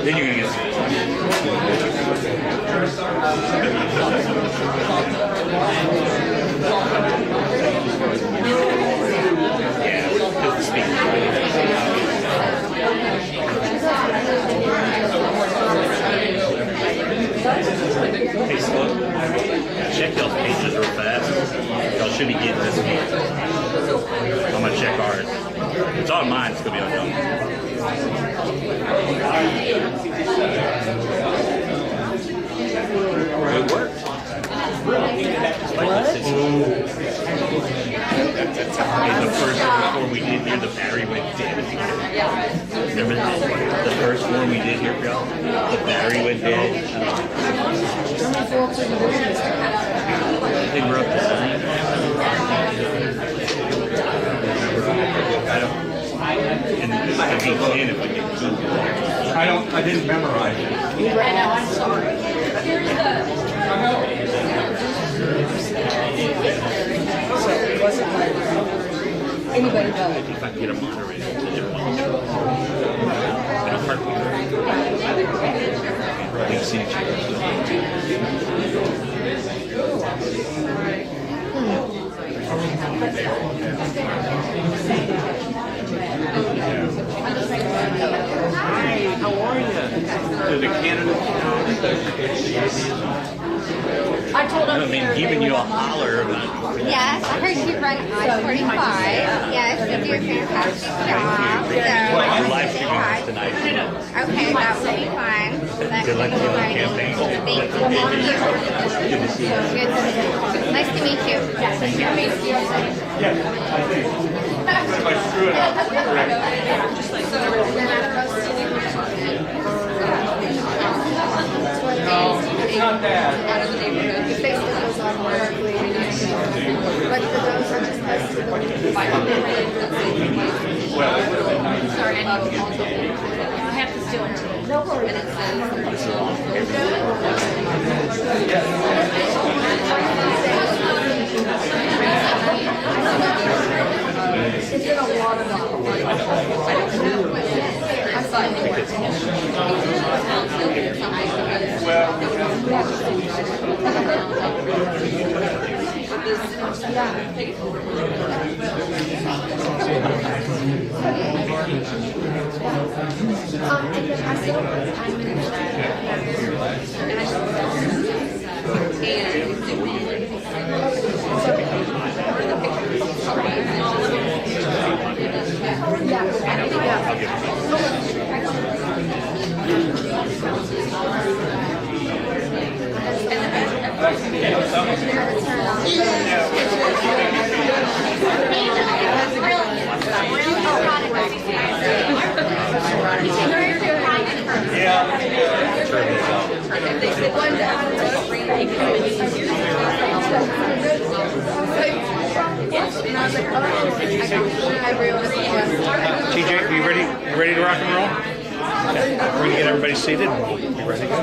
Then you're gonna get Hey, slow. Check y'all's pages real fast. Y'all should be getting this one. I'm gonna check ours. It's on mine, it's gonna be on y'all. It worked. The first one before we did here, the battery went dead. Remember that? The first one we did here for y'all? The battery went dead. I think we're up to 9. And it's going to be 10 if we get 2. I didn't memorize it. I know, I'm sorry. Here's the... So it wasn't like anybody know. If I can get a moderator to everyone. It'll hurt me. We can see each other. Hi, how are you? To the Canada. I told him. I mean, giving you a holler about. Yes, I heard you run I-45. Yes, you do a fantastic job. We're live streaming this tonight. Okay, that will be fine. Good luck with the campaign. Thank you. Good to see you. Good. Nice to meet you. Yes, nice to meet you. Yes, I think. If I screw it up, correct. No, it's not that. The Facebook goes on wonderfully. But for those are just us. Well, it would have been nice. Sorry, I have to steal it. No worries. It's been a lot of TJ, are you ready? You ready to rock and roll? Okay. We're going to get everybody seated. You ready to go?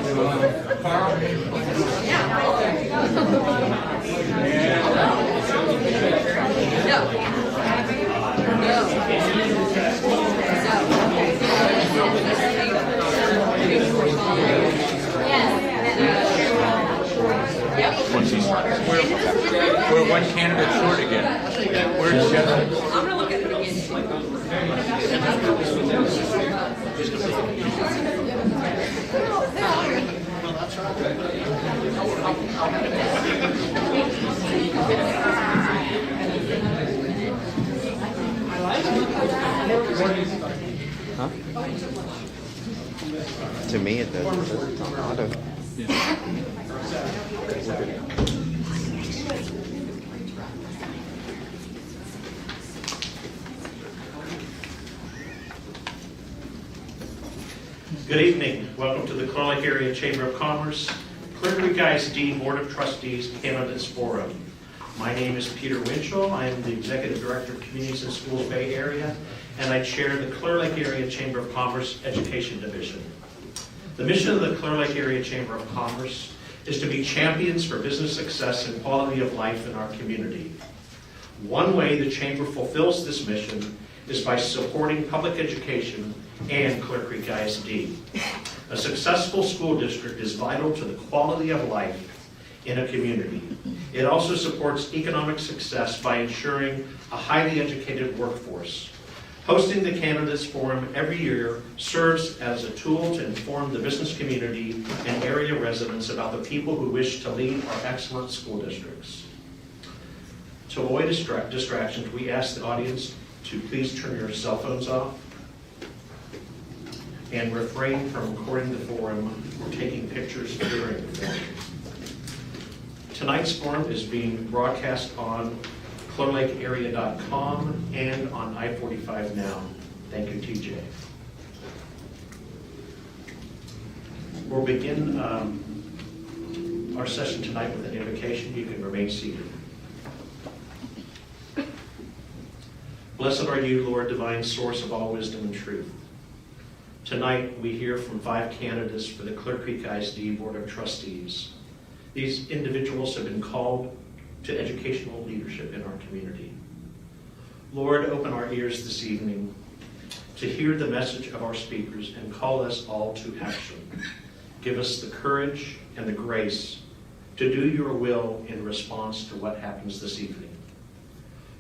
We're one candidate short again. Where's Jeff? I'm going to look at it again. Huh? To me, it does. Good evening. Welcome to the Clear Creek Area Chamber of Commerce Clear Creek ISD Board of Trustees Candidates Forum. My name is Peter Winchell. I am the Executive Director of Communities and Schools Bay Area, and I chair the Clear Lake Area Chamber of Commerce Education Division. The mission of the Clear Lake Area Chamber of Commerce is to be champions for business success and quality of life in our community. One way the Chamber fulfills this mission is by supporting public education and Clear Creek ISD. A successful school district is vital to the quality of life in a community. It also supports economic success by ensuring a highly educated workforce. Hosting the Candidates Forum every year serves as a tool to inform the business community and area residents about the people who wish to lead our excellent school districts. To avoid distractions, we ask the audience to please turn your cell phones off and refrain from recording the forum or taking pictures during the forum. Tonight's forum is being broadcast on clearlakearea.com and on I-45 Now. Thank you, TJ. We'll begin our session tonight with an invocation. You can remain seated. Blessed are you, Lord, divine source of all wisdom and truth. Tonight, we hear from 5 candidates for the Clear Creek ISD Board of Trustees. These individuals have been called to educational leadership in our community. Lord, open our ears this evening to hear the message of our speakers and call us all to action. Give us the courage and the grace to do your will in response to what happens this evening.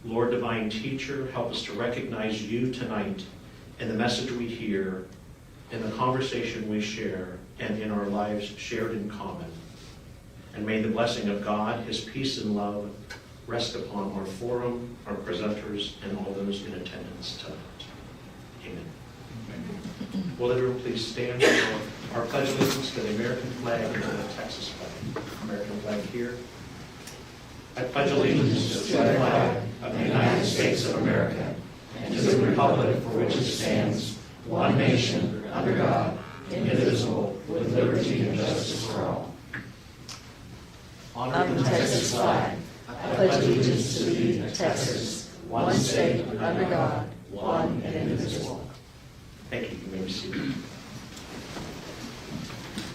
Lord, divine teacher, help us to recognize you tonight in the message we hear, in the conversation we share, and in our lives shared in common. And may the blessing of God, his peace and love, rest upon our forum, our presenters, and all those in attendance tonight. Amen. Will everyone please stand for our pledge of allegiance to the American flag and the Texas flag. American flag here. I pledge allegiance to the flag of the United States of America and to the republic for which it stands, one nation, under God, indivisible, with liberty and justice for all. Honor the Texas flag. I pledge allegiance to thee, Texas, one state, under God, one and indivisible. Thank you. You may be seated.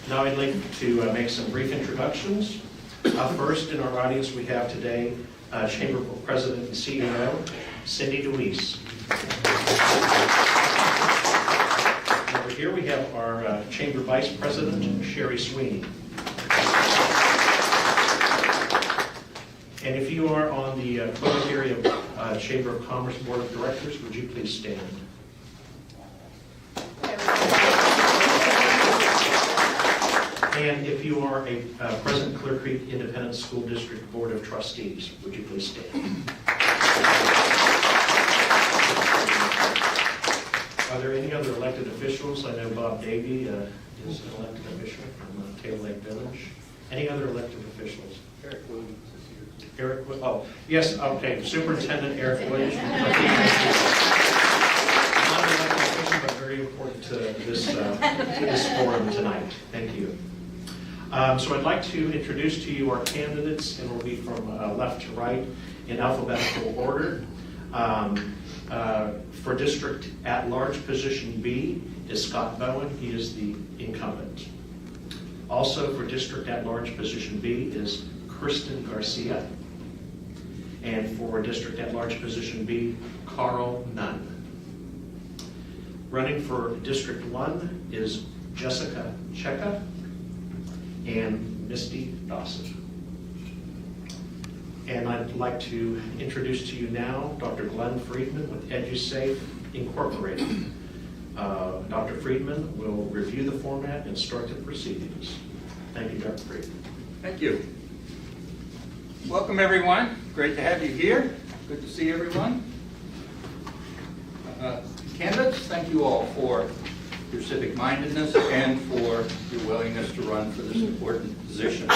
Now I'd like to make some brief introductions. First in our audience we have today Chamber President and CEO, Cindy DeWeese. Over here we have our Chamber Vice President, Sherry Sweeney. And if you are on the Clear Lake Area Chamber of Commerce Board of Directors, would you please stand? And if you are a President Clear Creek Independent School District Board of Trustees, would you please stand? Are there any other elected officials? I know Bob Davey is an elected official from Taylor Lake Village. Any other elected officials? Eric Williams is here. Eric, oh, yes, okay. Superintendent Eric Williams. Not an elected official, but very important to this forum tonight. Thank you. So I'd like to introduce to you our candidates, and we'll be from left to right in alphabetical order. For District At-Large Position B is Scott Bowen. He is the incumbent. Also for District At-Large Position B is Kirsten Garcia. And for District At-Large Position B, Carl Nunn. Running for District 1 is Jessica Cheka and Misty Dawson. And I'd like to introduce to you now Dr. Glenn Friedman with EduSafe Incorporated. Dr. Friedman will review the format and start the proceedings. Thank you, Dr. Friedman. Thank you. Welcome, everyone. Great to have you here. Good to see everyone. Candidates, thank you all for your civic mindedness and for your willingness to run for this important position.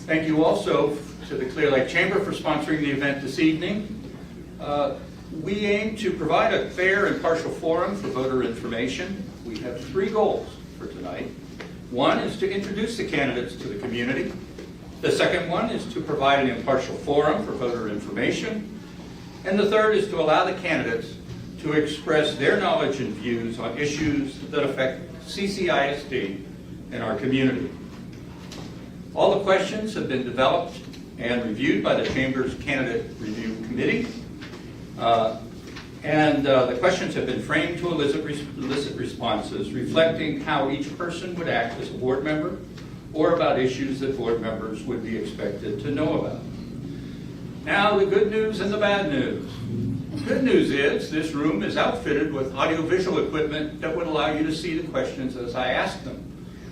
Thank you also to the Clear Lake Chamber for sponsoring the event this evening. We aim to provide a fair and partial forum for voter information. We have 3 goals for tonight. One is to introduce the candidates to the community. The second one is to provide an impartial forum for voter information. And the third is to allow the candidates to express their knowledge and views on issues that affect CCISD and our community. All the questions have been developed and reviewed by the Chamber's Candidate Review Committee. The questions have been framed to elicit responses reflecting how each person would act as a board member or about issues that board members would be expected to know about. Now, the good news and the bad news. Good news is this room is outfitted with audiovisual equipment that would allow you to see the questions as I ask them.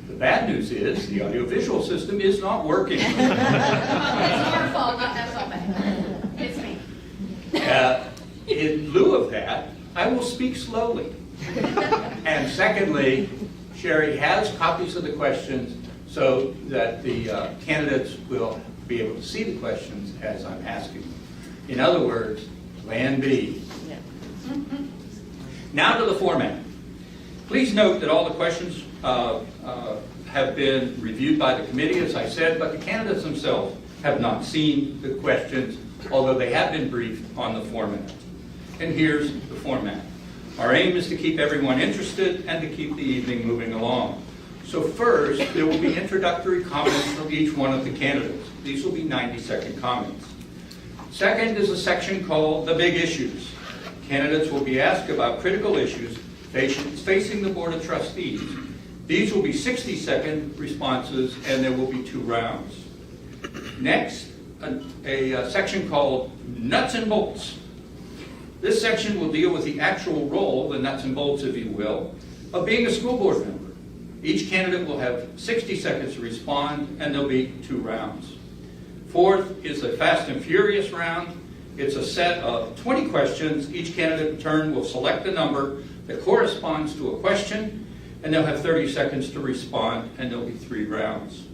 The bad news is the audiovisual system is not working. It's our fault, not that's all bad. It's me. In lieu of that, I will speak slowly. And secondly, Sherry has copies of the questions so that the candidates will be able to see the questions as I'm asking them. In other words, Plan B. Now to the format. Please note that all the questions have been reviewed by the committee, as I said, but the candidates themselves have not seen the questions, although they have been briefed on the format. And here's the format. Our aim is to keep everyone interested and to keep the evening moving along. So first, there will be introductory comments from each one of the candidates. These will be 90-second comments. Second is a section called The Big Issues. Candidates will be asked about critical issues facing the Board of Trustees. These will be 60-second responses, and there will be 2 rounds. Next, a section called Nuts and Bolts. This section will deal with the actual role, the nuts and bolts, if you will, of being a school board member. Each candidate will have 60 seconds to respond, and there'll be 2 rounds. Fourth is the Fast and Furious round. It's a set of 20 questions. Each candidate in turn will select a number that corresponds to a question, and they'll have 30 seconds to respond, and there'll be 3 rounds.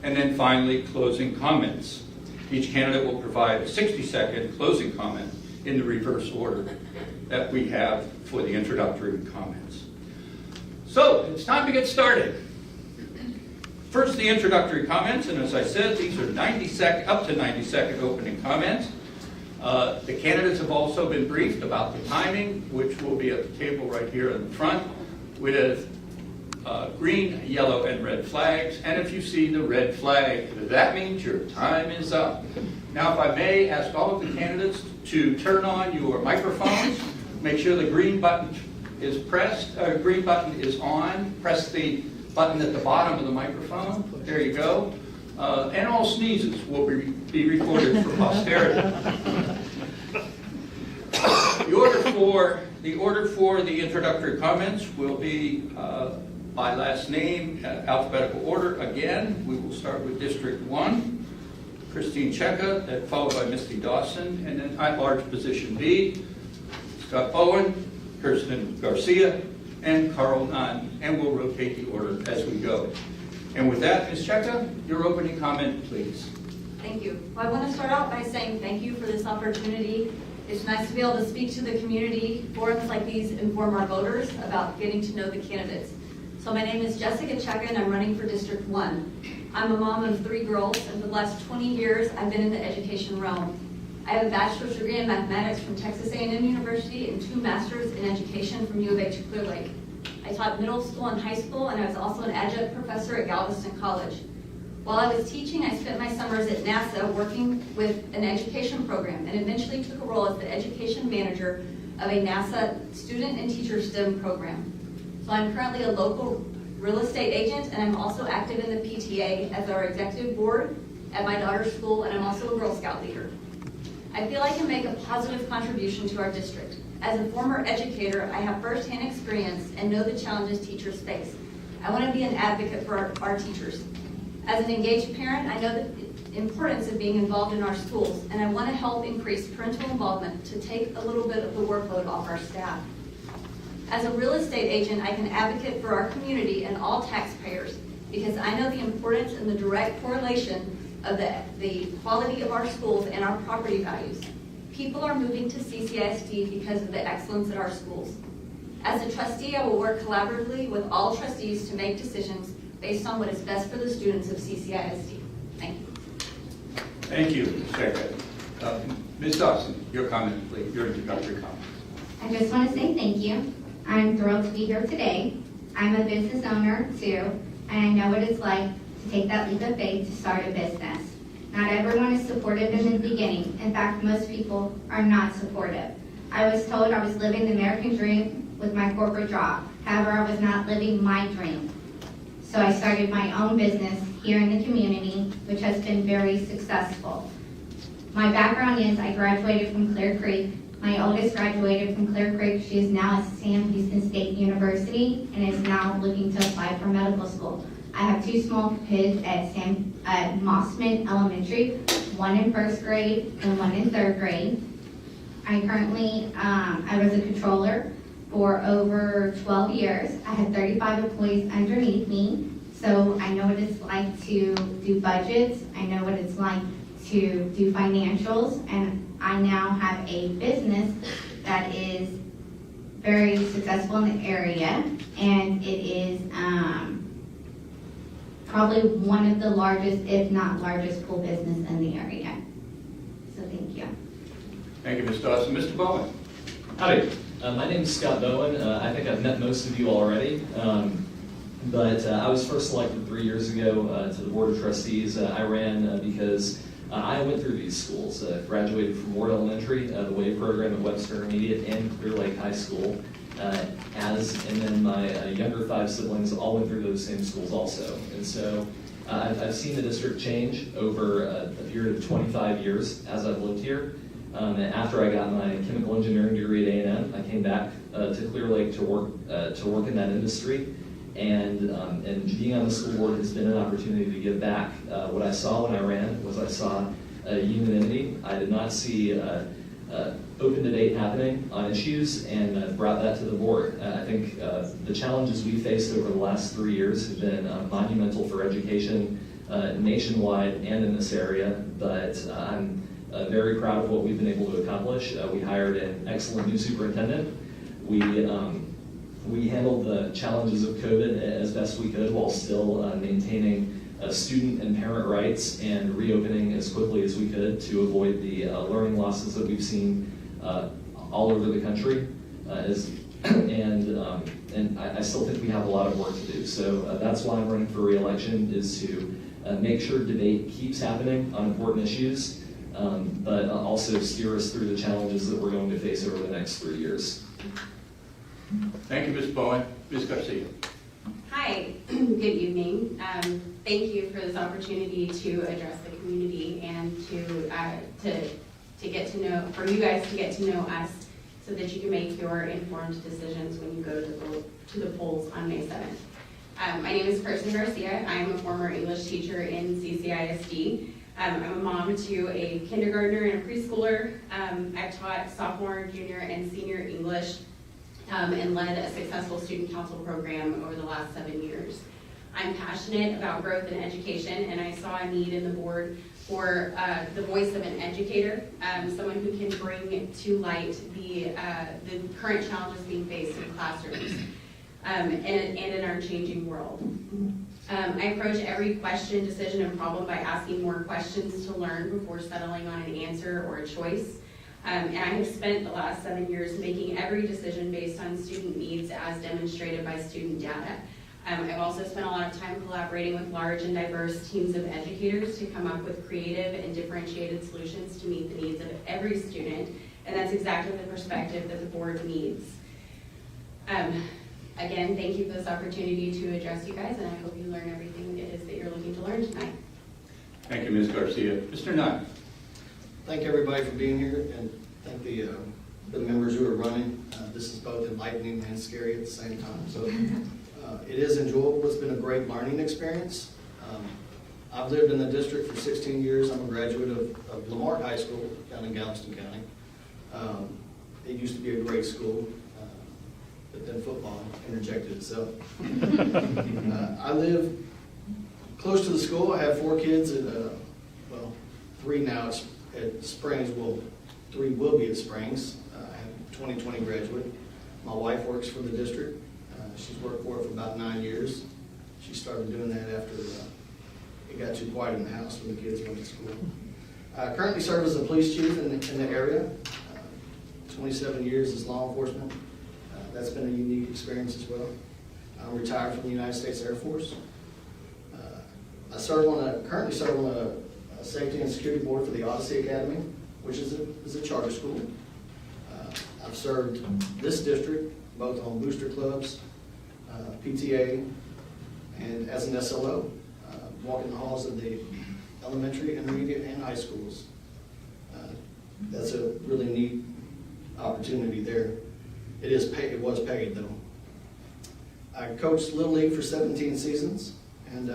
And then finally, closing comments. Each candidate will provide a 60-second closing comment in the reverse order that we have for the introductory comments. So, it's time to get started. First, the introductory comments, and as I said, these are up to 90-second opening comments. The candidates have also been briefed about the timing, which will be at the table right here in the front, with green, yellow, and red flags. And if you see the red flag, that means your time is up. Now, if I may ask all of the candidates to turn on your microphones, make sure the green button is pressed, green button is on, press the button at the bottom of the microphone. There you go. And all sneezes will be recorded for posterity. The order for the introductory comments will be by last name, alphabetical order. Again, we will start with District 1, Christine Cheka, followed by Misty Dawson, and then at-large position B, Scott Bowen, Kyrsten Garcia, and Carl Nunn, and we'll rotate the order as we go. And with that, Ms. Cheka, your opening comment, please. Thank you. Well, I want to start out by saying thank you for this opportunity. It's nice to be able to speak to the community. Forums like these inform our voters about getting to know the candidates. So my name is Jessica Cheka, and I'm running for District 1. I'm a mom of 3 girls, and for the last 20 years, I've been in the education realm. I have a bachelor's degree in mathematics from Texas A&M University and 2 masters in education from U of H Clear Lake. I taught middle school and high school, and I was also an adjunct professor at Galveston College. While I was teaching, I spent my summers at NASA working with an education program and eventually took a role as the education manager of a NASA student and teacher STEM program. So I'm currently a local real estate agent, and I'm also active in the PTA as our executive board at my daughter's school, and I'm also a Girl Scout leader. I feel I can make a positive contribution to our district. As a former educator, I have firsthand experience and know the challenges teachers face. I want to be an advocate for our teachers. As an engaged parent, I know the importance of being involved in our schools, and I want to help increase parental involvement to take a little bit of the workload off our staff. As a real estate agent, I can advocate for our community and all taxpayers because I know the importance and the direct correlation of the quality of our schools and our property values. People are moving to CCISD because of the excellence at our schools. As a trustee, I will work collaboratively with all trustees to make decisions based on what is best for the students of CCISD. Thank you. Thank you, Ms. Becker. Ms. Dawson, your comment, please, your introductory comment. I just want to say thank you. I'm thrilled to be here today. I'm a business owner too, and I know what it's like to take that leap of faith to start a business. Not everyone is supportive in the beginning. In fact, most people are not supportive. I was told I was living the American dream with my corporate job. However, I was not living my dream. So I started my own business here in the community, which has been very successful. My background is I graduated from Clear Creek. My oldest graduated from Clear Creek. She is now at Sam Houston State University and is now looking to apply for medical school. I have two small kids at Mossman Elementary, one in first grade and one in third grade. I was a controller for over 12 years. I had 35 employees underneath me, so I know what it's like to do budgets. I know what it's like to do financials, and I now have a business that is very successful in the area, and it is probably one of the largest, if not largest, pool business in the area. So thank you. Thank you, Ms. Dawson. Mr. Bowen. Howdy. My name is Scott Bowen. I think I've met most of you already. But I was first selected 3 years ago to the Board of Trustees. I ran because I went through these schools. Graduated from Ward Elementary, the WAVE program at Webster Intermediate, and Clear Lake High School. And then my younger 5 siblings all went through those same schools also. And so I've seen the district change over a period of 25 years as I've lived here. After I got my chemical engineering degree at A&M, I came back to Clear Lake to work in that industry. And being on the school board has been an opportunity to give back. What I saw when I ran was I saw unanimity. I did not see open debate happening on issues, and brought that to the board. I think the challenges we faced over the last 3 years have been monumental for education nationwide and in this area, but I'm very proud of what we've been able to accomplish. We hired an excellent new superintendent. We handled the challenges of COVID as best we could while still maintaining student and parent rights and reopening as quickly as we could to avoid the learning losses that we've seen all over the country. And I still think we have a lot of work to do. So that's why I'm running for re-election, is to make sure debate keeps happening on important issues, but also steer us through the challenges that we're going to face over the next 3 years. Thank you, Ms. Bowen. Ms. Garcia. Hi, good evening. Thank you for this opportunity to address the community and to get to know, for you guys to get to know us so that you can make your informed decisions when you go to the polls on May 7th. My name is Kirsten Garcia. I am a former English teacher in CCISD. I'm a mom to a kindergartner and a preschooler. I've taught sophomore, junior, and senior English and led a successful student council program over the last 7 years. I'm passionate about growth and education, and I saw a need in the board for the voice of an educator, someone who can bring to light the current challenges being faced in classrooms and in our changing world. I approach every question, decision, and problem by asking more questions to learn before settling on an answer or a choice. And I have spent the last 7 years making every decision based on student needs as demonstrated by student data. I've also spent a lot of time collaborating with large and diverse teams of educators to come up with creative and differentiated solutions to meet the needs of every student, and that's exactly the perspective that the board needs. Again, thank you for this opportunity to address you guys, and I hope you learn everything it is that you're looking to learn tonight. Thank you, Ms. Garcia. Mr. Nunn. Thank everybody for being here, and thank the members who are running. This is both enlightening and scary at the same time. So it is enjoyable. It's been a great learning experience. I've lived in the district for 16 years. I'm a graduate of Lamar High School down in Galveston County. It used to be a great school, but then football interjected itself. I live close to the school. I have 4 kids, and 3 now at Springs. Well, 3 will be at Springs. I have a 2020 graduate. My wife works for the district. She's worked for it for about 9 years. She started doing that after it got too quiet in the house when the kids went to school. I currently serve as a police chief in the area. 27 years as law enforcement. That's been a unique experience as well. I'm retired from the United States Air Force. I currently serve on a safety and security board for the Odyssey Academy, which is a charter school. I've served this district both on booster clubs, PTA, and as an SLO, walking the halls of the elementary, intermediate, and high schools. That's a really neat opportunity there. It was paid though. I coached Little League for 17 seasons, and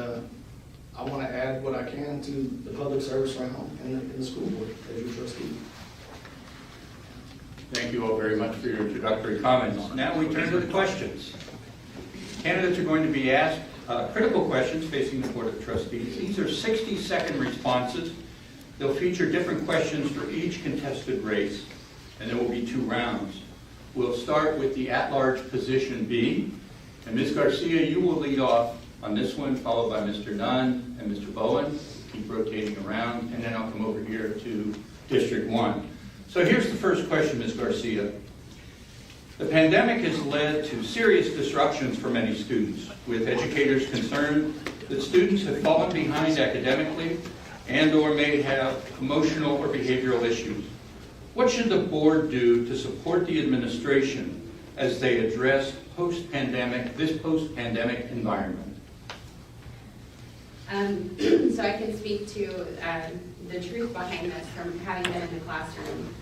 I want to add what I can to the public service round and the school board as your trustee. Thank you all very much for your introductory comments. Now we turn to the questions. Candidates are going to be asked critical questions facing the Board of Trustees. These are 60-second responses. They'll feature different questions for each contested race, and there will be 2 rounds. We'll start with the at-large position B, and Ms. Garcia, you will lead off on this one, followed by Mr. Nunn and Mr. Bowen. Keep rotating around, and then I'll come over here to District 1. So here's the first question, Ms. Garcia. The pandemic has led to serious disruptions for many students, with educators concerned that students have fallen behind academically and/or may have emotional or behavioral issues. What should the board do to support the administration as they address this post-pandemic environment? So I can speak to the truth behind this from having been in the classroom.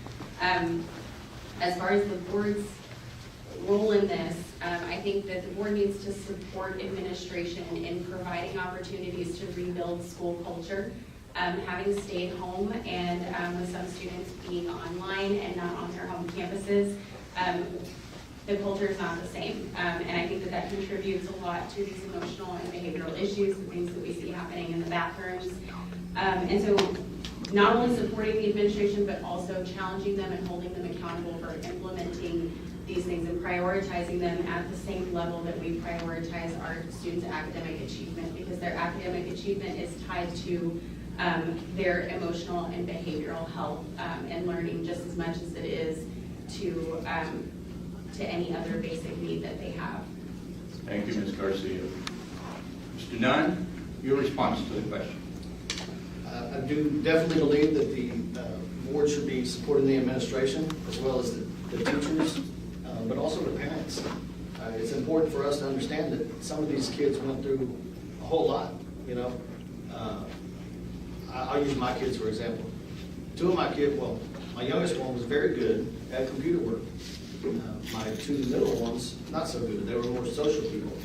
As far as the board's role in this, I think that the board needs to support administration in providing opportunities to rebuild school culture. Having stayed home and with some students being online and not on their home campuses, the culture is not the same. And I think that contributes a lot to these emotional and behavioral issues, the things that we see happening in the bathrooms. And so not only supporting the administration, but also challenging them and holding them accountable for implementing these things and prioritizing them at the same level that we prioritize our students' academic achievement, because their academic achievement is tied to their emotional and behavioral health and learning just as much as it is to any other basic need that they have. Thank you, Ms. Garcia. Mr. Nunn, your response to the question. I do definitely believe that the board should be supporting the administration as well as the teachers, but also the parents. It's important for us to understand that some of these kids went through a whole lot, you know. I'll use my kids for example. 2 of my kids, well, my youngest one was very good at computer work. My 2 middle ones, not so good. They were more social people.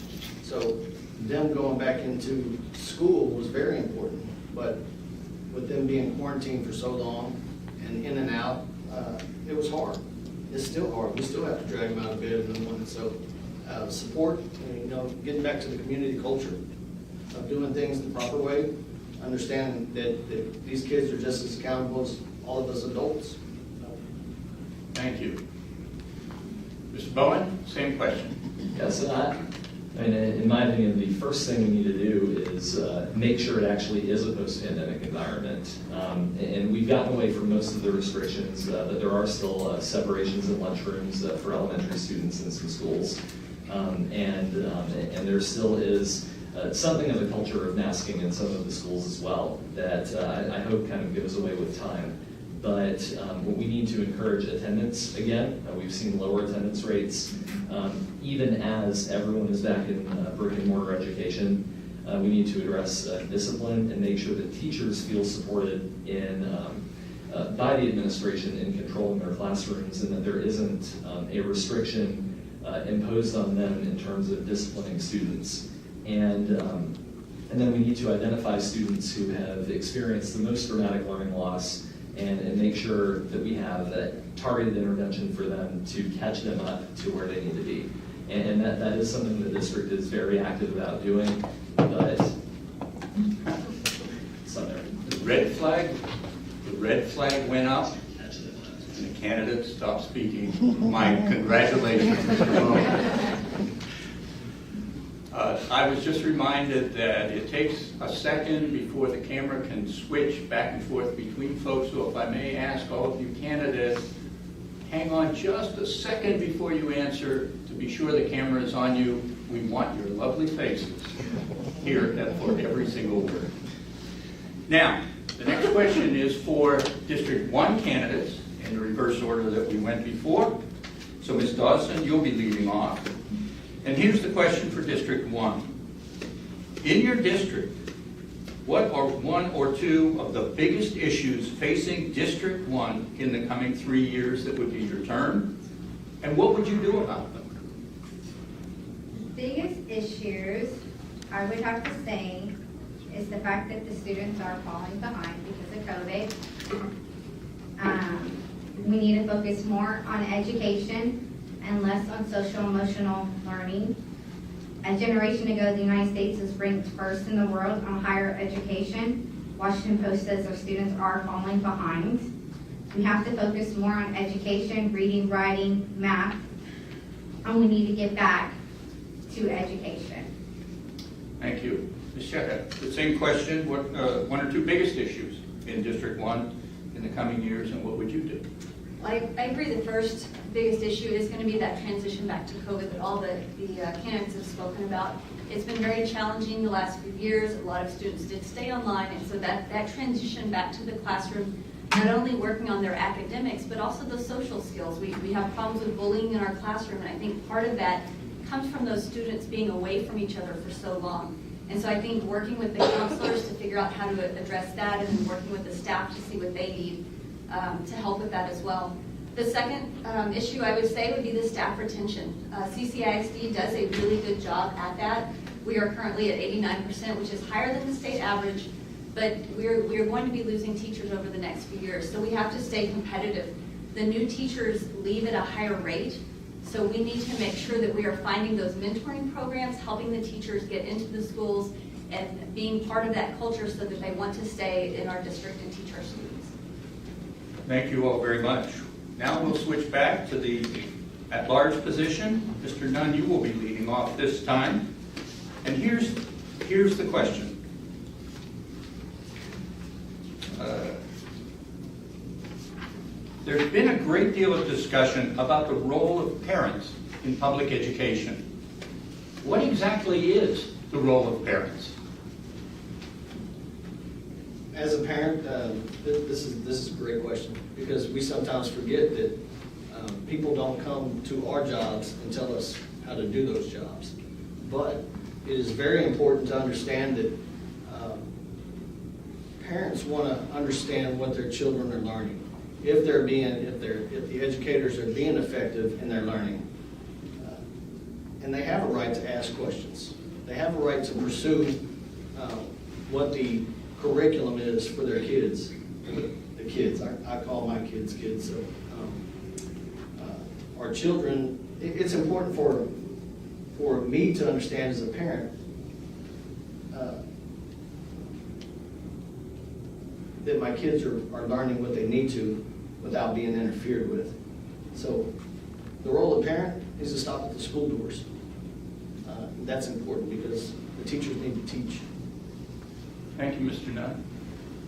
So them going back into school was very important. But with them being quarantined for so long and in and out, it was hard. It's still hard. We still have to drag them out of bed in the morning. So support, you know, getting back to the community culture of doing things the proper way, understanding that these kids are just as accountable as all of us adults. Thank you. Mr. Bowen, same question. Yes, in my opinion, the first thing we need to do is make sure it actually is a post-pandemic environment. And we've gotten away from most of the restrictions, but there are still separations in lunchrooms for elementary students in some schools. And there still is something of a culture of masking in some of the schools as well that I hope kind of goes away with time. But we need to encourage attendance again. We've seen lower attendance rates. Even as everyone is back in brick and mortar education, we need to address discipline and make sure that teachers feel supported by the administration in controlling their classrooms, and that there isn't a restriction imposed on them in terms of disciplining students. And then we need to identify students who have experienced the most dramatic learning loss and make sure that we have that targeted intervention for them to catch them up to where they need to be. And that is something the district is very active about doing, but it's not there. The red flag went up, and the candidate stopped speaking. My congratulations, Mr. Bowen. I was just reminded that it takes a second before the camera can switch back and forth between folks. So if I may ask all of you candidates, hang on just a second before you answer to be sure the camera is on you. We want your lovely faces here for every single word. Now, the next question is for District 1 candidates in the reverse order that we went before. So Ms. Dawson, you'll be leading off. And here's the question for District 1. In your district, what are one or two of the biggest issues facing District 1 in the coming 3 years that would be your term? And what would you do about them? Biggest issues, I would have to say, is the fact that the students are falling behind because of COVID. We need to focus more on education and less on social emotional learning. A generation ago, the United States was ranked first in the world on higher education. Washington Post says our students are falling behind. We have to focus more on education, reading, writing, math, and we need to get back to education. Thank you. Ms. Shepard, the same question. What one or two biggest issues in District 1 in the coming years, and what would you do? Well, I agree the first biggest issue is going to be that transition back to COVID that all the candidates have spoken about. It's been very challenging the last few years. A lot of students did stay online, and so that transition back to the classroom, not only working on their academics, but also the social skills. We have problems with bullying in our classroom, and I think part of that comes from those students being away from each other for so long. And so I think working with the counselors to figure out how to address that, and then working with the staff to see what they need to help with that as well. The second issue I would say would be the staff retention. CCISD does a really good job at that. We are currently at 89%, which is higher than the state average, but we're going to be losing teachers over the next few years. So we have to stay competitive. The new teachers leave at a higher rate, so we need to make sure that we are finding those mentoring programs, helping the teachers get into the schools and being part of that culture so that they want to stay in our district and teach our students. Thank you all very much. Now we'll switch back to the at-large position. Mr. Nunn, you will be leading off this time. And here's the question. There's been a great deal of discussion about the role of parents in public education. What exactly is the role of parents? As a parent, this is a great question, because we sometimes forget that people don't come to our jobs and tell us how to do those jobs. But it is very important to understand that parents want to understand what their children are learning, if the educators are being effective in their learning. And they have a right to ask questions. They have a right to pursue what the curriculum is for their kids. The kids, I call my kids kids. So our children, it's important for me to understand as a parent that my kids are learning what they need to without being interfered with. So the role of parent is to stop at the school doors. That's important because the teachers need to teach. Thank you, Mr. Nunn.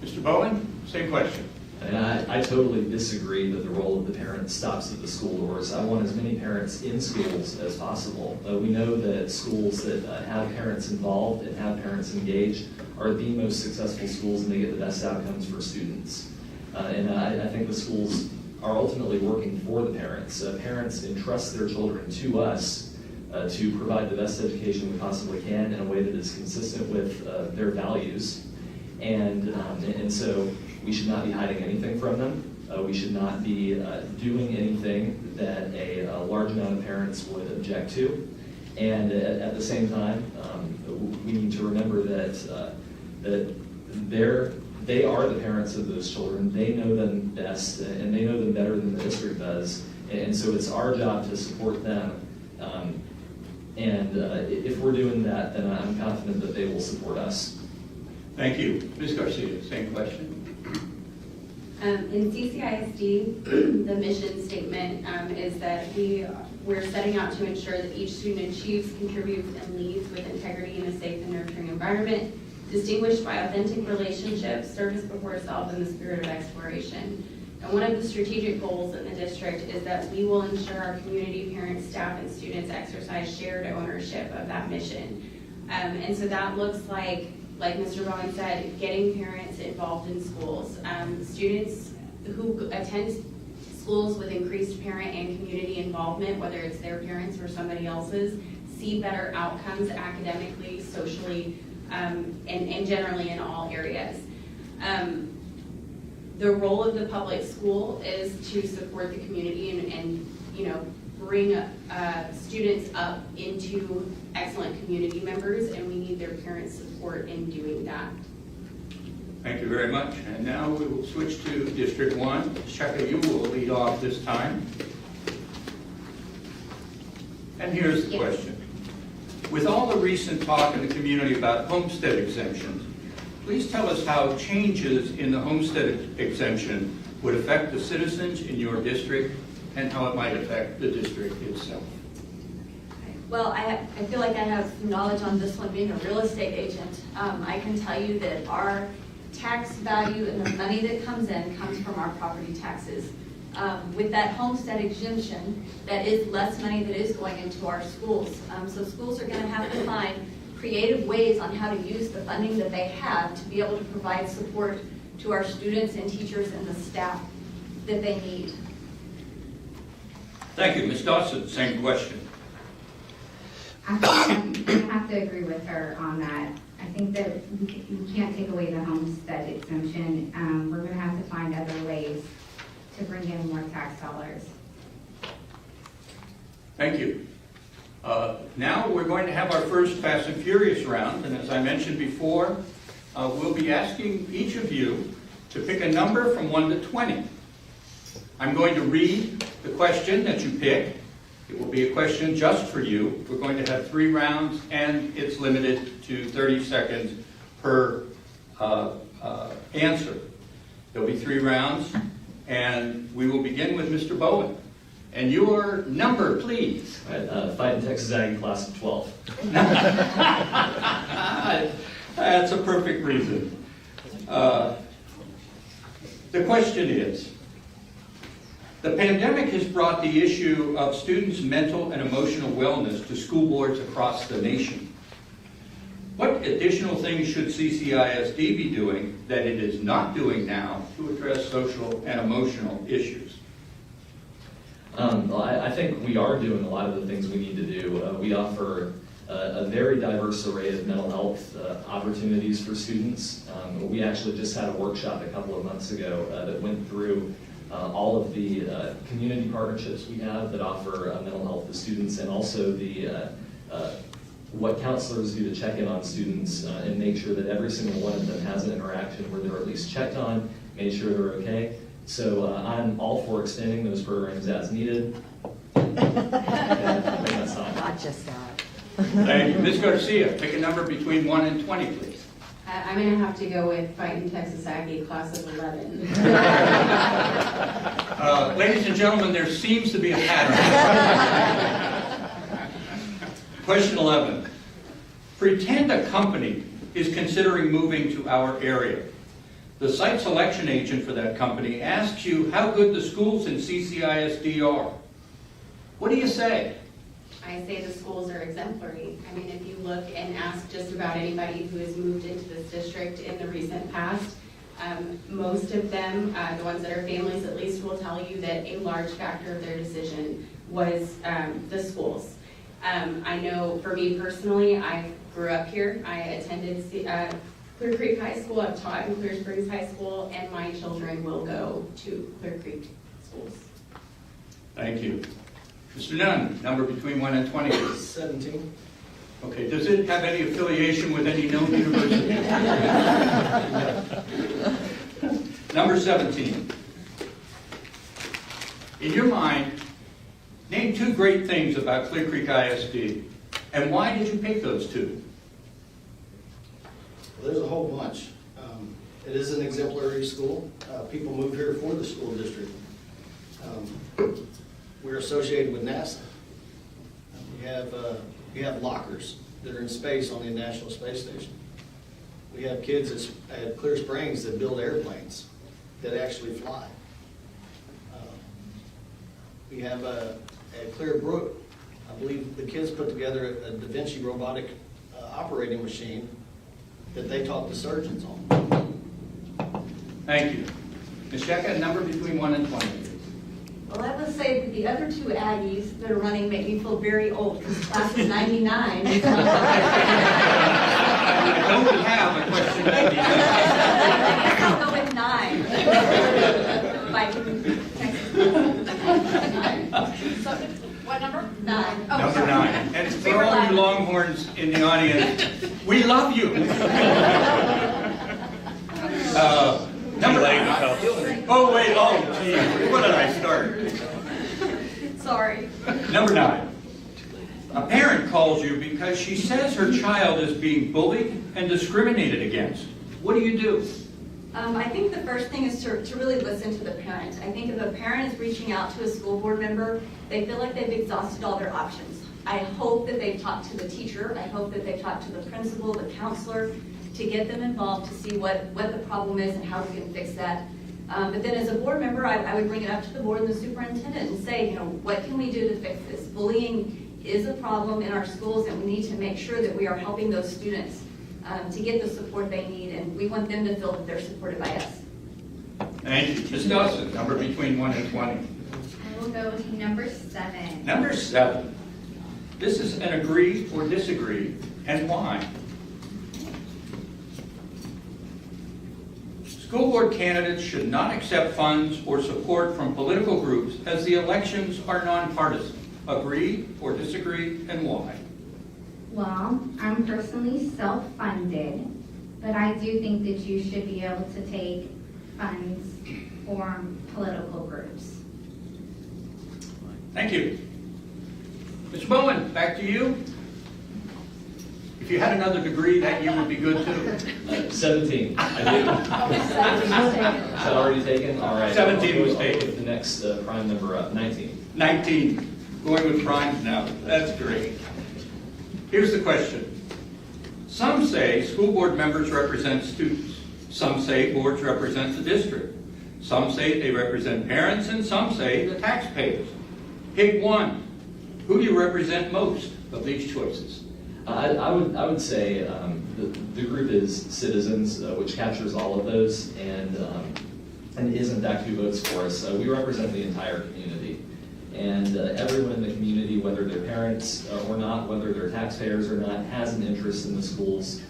Mr. Bowen, same question. And I totally disagree that the role of the parent stops at the school doors. I want as many parents in schools as possible. We know that schools that have parents involved and have parents engaged are the most successful schools, and they get the best outcomes for students. And I think the schools are ultimately working for the parents. Parents entrust their children to us to provide the best education we possibly can in a way that is consistent with their values. And so we should not be hiding anything from them. We should not be doing anything that a large amount of parents would object to. And at the same time, we need to remember that they are the parents of those children. They know them best, and they know them better than the district does. And so it's our job to support them. And if we're doing that, then I'm confident that they will support us. Thank you. Ms. Garcia, same question. In CCISD, the mission statement is that we're setting out to ensure that each student achieves, contributes, and leads with integrity in a safe and nurturing environment, distinguished by authentic relationships, service before self, and the spirit of exploration. And one of the strategic goals in the district is that we will ensure our community, parents, staff, and students exercise shared ownership of that mission. And so that looks like Mr. Bowen said, getting parents involved in schools. Students who attend schools with increased parent and community involvement, whether it's their parents or somebody else's, see better outcomes academically, socially, and generally in all areas. The role of the public school is to support the community and bring students up into excellent community members, and we need their parents' support in doing that. Thank you very much. And now we will switch to District 1. Sheka, you will lead off this time. And here's the question. With all the recent talk in the community about homestead exemptions, please tell us how changes in the homestead exemption would affect the citizens in your district and how it might affect the district itself. Well, I feel like I have some knowledge on this one, being a real estate agent. I can tell you that our tax value and the money that comes in comes from our property taxes. With that homestead exemption, that is less money that is going into our schools. So schools are going to have to find creative ways on how to use the funding that they have to be able to provide support to our students and teachers and the staff that they need. Thank you. Ms. Dawson, same question. I have to agree with her on that. I think that we can't take away the homestead exemption. We're going to have to find other ways to bring in more tax dollars. Thank you. Now we're going to have our first Fast and Furious round, and as I mentioned before, we'll be asking each of you to pick a number from 1 to 20. I'm going to read the question that you pick. It will be a question just for you. We're going to have 3 rounds, and it's limited to 30 seconds per answer. There'll be 3 rounds, and we will begin with Mr. Bowen. And your number, please. Fighting Texas Aggie class of 12. That's a perfect reason. The question is, the pandemic has brought the issue of students' mental and emotional wellness to school boards across the nation. What additional things should CCISD be doing that it is not doing now to address social and emotional issues? Well, I think we are doing a lot of the things we need to do. We offer a very diverse array of mental health opportunities for students. We actually just had a workshop a couple of months ago that went through all of the community partnerships we have that offer mental health to students, and also the what counselors do to check in on students and make sure that every single one of them has an interaction where they're at least checked on, made sure they're okay. So I'm all for extending those programs as needed. Not just that. Thank you. Ms. Garcia, pick a number between 1 and 20, please. I'm going to have to go with Fighting Texas Aggie class of 11. Ladies and gentlemen, there seems to be a pattern. Question 11. Pretend a company is considering moving to our area. The site selection agent for that company asks you how good the schools in CCISD are. What do you say? I say the schools are exemplary. I mean, if you look and ask just about anybody who has moved into this district in the recent past, most of them, the ones that are families at least, will tell you that a large factor of their decision was the schools. I know for me personally, I grew up here. I attended Clear Creek High School. I've taught in Clear Springs High School, and my children will go to Clear Creek schools. Thank you. Mr. Nunn, number between 1 and 20. 17. Okay, does it have any affiliation with any known university? Number 17. In your mind, name 2 great things about Clear Creek ISD, and why did you pick those 2? Well, there's a whole bunch. It is an exemplary school. People move here for the school district. We're associated with NASA. We have lockers that are in space on the International Space Station. We have kids at Clear Springs that build airplanes that actually fly. We have at Clear Brook, I believe the kids put together a Da Vinci robotic operating machine that they taught the surgeons on. Thank you. Ms. Sheka, a number between 1 and 20. Well, I would say that the other two Aggies that are running make me feel very old, because class is 99. I don't have a question. I guess I'll go with 9. What number? 9. Oh, Number sorry. 9. And We for were all laughing. you Longhorns in the audience, we love you. Number 9. Oh, wait, oh, gee, what did I start? Sorry. Number 9. A parent calls you because she says her child is being bullied and discriminated against. What do you do? I think the first thing is to really listen to the parent. I think if a parent is reaching out to a school board member, they feel like they've exhausted all their options. I hope that they've talked to the teacher. I hope that they've talked to the principal, the counselor, to get them involved to see what the problem is and how we can fix that. But then as a board member, I would bring it up to the board and the superintendent and say, you know, what can we do to fix this? Bullying is a problem in our schools, and we need to make sure that we are helping those students to get the support they need, and we want them to feel that they're supported by us. Thank you. Ms. Dawson, number between 1 and 20. I will go with number 7. Number 7. This is an agree or disagree, and why? School board candidates should not accept funds or support from political groups as the elections are nonpartisan. Agree or disagree, and why? Well, I'm personally self-funded, but I do think that you should be able to take funds from political groups. Thank you. Ms. Bowen, back to you. If you had another degree, that year would be good too. 17. I do. Is that already taken? All right. 17 was I'll go taken. with the next prime number up. 19. 19. Going with primes now. That's great. Here's the question. Some say school board members represent students. Some say boards represent the district. Some say they represent parents, and some say the taxpayers. Pick one. Who do you represent most of these choices? I would say the group is citizens, which captures all of those, and is in fact who votes for us. We represent the entire community, and everyone in the community, whether they're parents or not, whether they're taxpayers or not, has an interest in the schools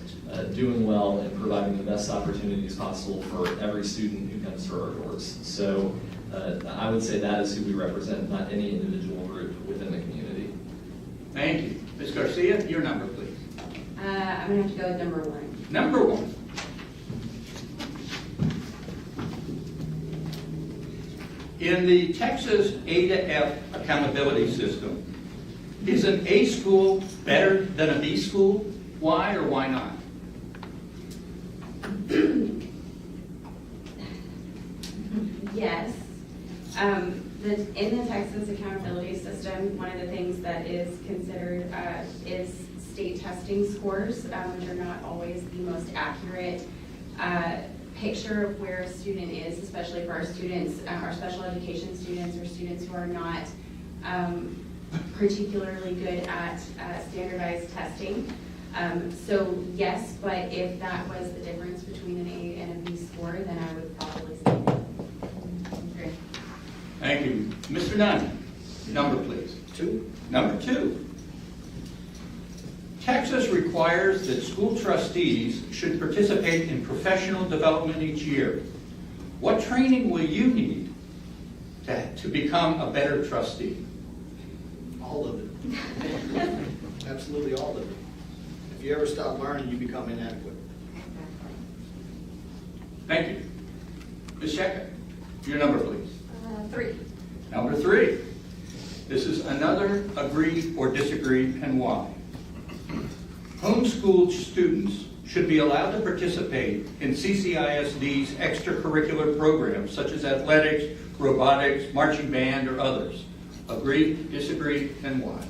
doing well and providing the best opportunities possible for every student who comes through our doors. So I would say that is who we represent, not any individual group within the community. Thank you. Ms. Garcia, your number, please. I'm going to have to go with number 1. Number 1. In the Texas A to F accountability system, is an A school better than a B school? Why or why not? Yes. In the Texas accountability system, one of the things that is considered is state testing scores, which are not always the most accurate picture of where a student is, especially for our students, our special education students, or students who are not particularly good at standardized testing. So yes, but if that was the difference between an A and a B score, then I would probably say no. Thank you. Mr. Nunn, number please. 2. Number 2. Texas requires that school trustees should participate in professional development each year. What training will you need to become a better trustee? All of it. Absolutely all of it. If you ever stop learning, you become inadequate. Thank you. Ms. Sheka, your number please. 3. Number 3. This is another agree or disagree, and why. Homeschooled students should be allowed to participate in CCISD's extracurricular programs such as athletics, robotics, marching band, or others? Agree, disagree, and why?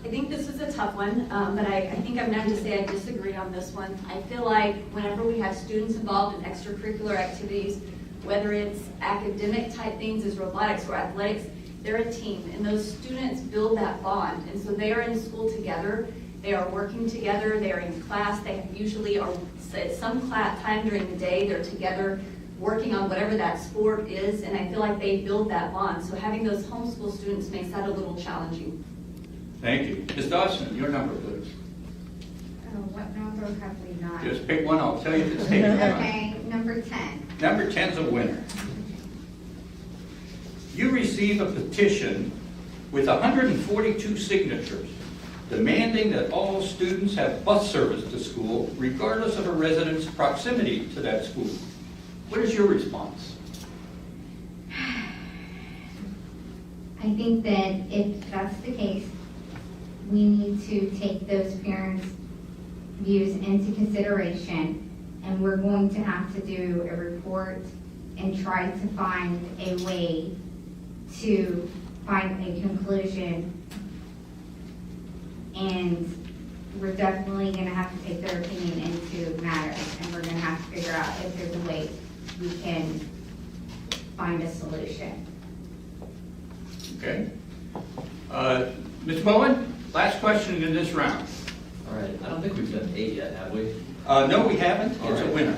I think this is a tough one, but I think I'm going to say I disagree on this one. I feel like whenever we have students involved in extracurricular activities, whether it's academic type things as robotics or athletics, they're a team, and those students build that bond. And so they are in school together, they are working together, they are in class, they usually are at some class time during the day, they're together working on whatever that sport is, and I feel like they build that bond. So having those homeschool students makes that a little challenging. Thank you. Ms. Dawson, your number, please. What number have we not? Just pick one, I'll tell you if it's taken. Okay, number 10. Number 10's a winner. You receive a petition with 142 signatures demanding that all students have bus service to school regardless of a resident's proximity to that school. What is your response? I think that if that's the case, we need to take those parents' views into consideration, and we're going to have to do a report and try to find a way to find a conclusion. And we're definitely going to have to take their opinion into matters, and we're going to have to figure out if there's a way we can find a solution. Okay. Ms. Bowen, last question in this round. All right, I don't think we've done 8 yet, have we? No, we haven't. All It's right. a winner.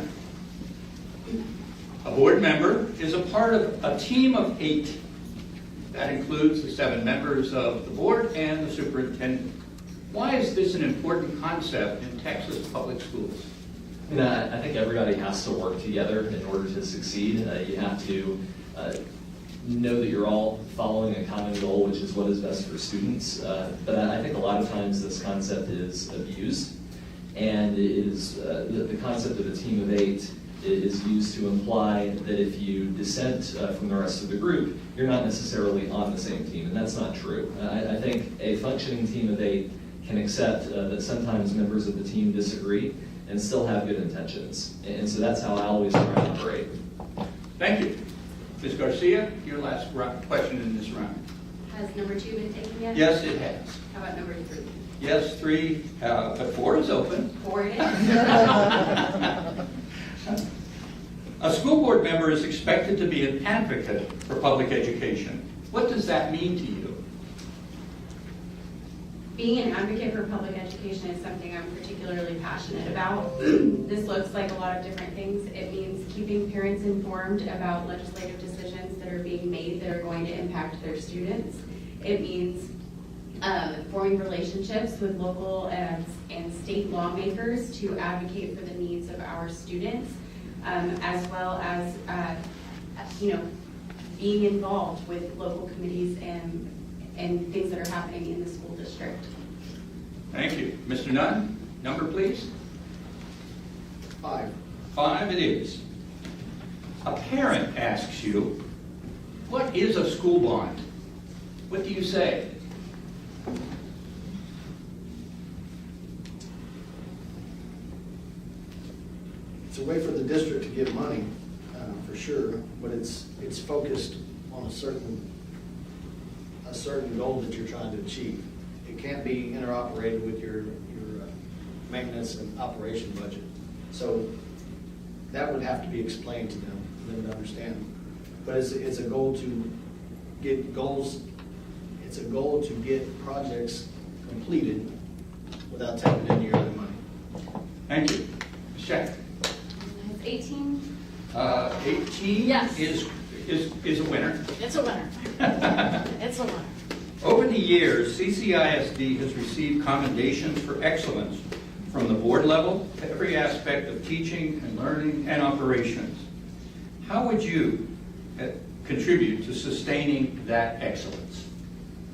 A board member is a part of a team of 8. That includes the 7 members of the board and the superintendent. Why is this an important concept in Texas public schools? I think everybody has to work together in order to succeed. You have to know that you're all following a common goal, which is what is best for students. But I think a lot of times this concept is abused, and it is the concept of a team of 8 is used to imply that if you dissent from the rest of the group, you're not necessarily on the same team, and that's not true. I think a functioning team of 8 can accept that sometimes members of the team disagree and still have good intentions. And so that's how I always try to operate. Thank you. Ms. Garcia, your last question in this round. Has number 2 been taken yet? Yes, it has. How about number 3? Yes, 3, but 4 is open. 4 it is. A school board member is expected to be an advocate for public education. What does that mean to you? Being an advocate for public education is something I'm particularly passionate about. This looks like a lot of different things. It means keeping parents informed about legislative decisions that are being made that are going to impact their students. It means forming relationships with local and state lawmakers to advocate for the needs of our students, as well as being involved with local committees and things that are happening in the school district. Thank you. Mr. Nunn, number please. 5. 5 it is. A parent asks you, what is a school bond? What do you say? It's a way for the district to get money, for sure, but it's focused on a certain goal that you're trying to achieve. It can't be interoperated with your maintenance and operation budget. So that would have to be explained to them for them to understand. But it's a goal to get goals. It's a goal to get projects completed without tapping into your other money. Thank you. Ms. Scheck. 18? 18 Yes. is a winner. It's a winner. It's a winner. Over the years, CCISD has received commendations for excellence from the board level to every aspect of teaching and learning and operations. How would you contribute to sustaining that excellence?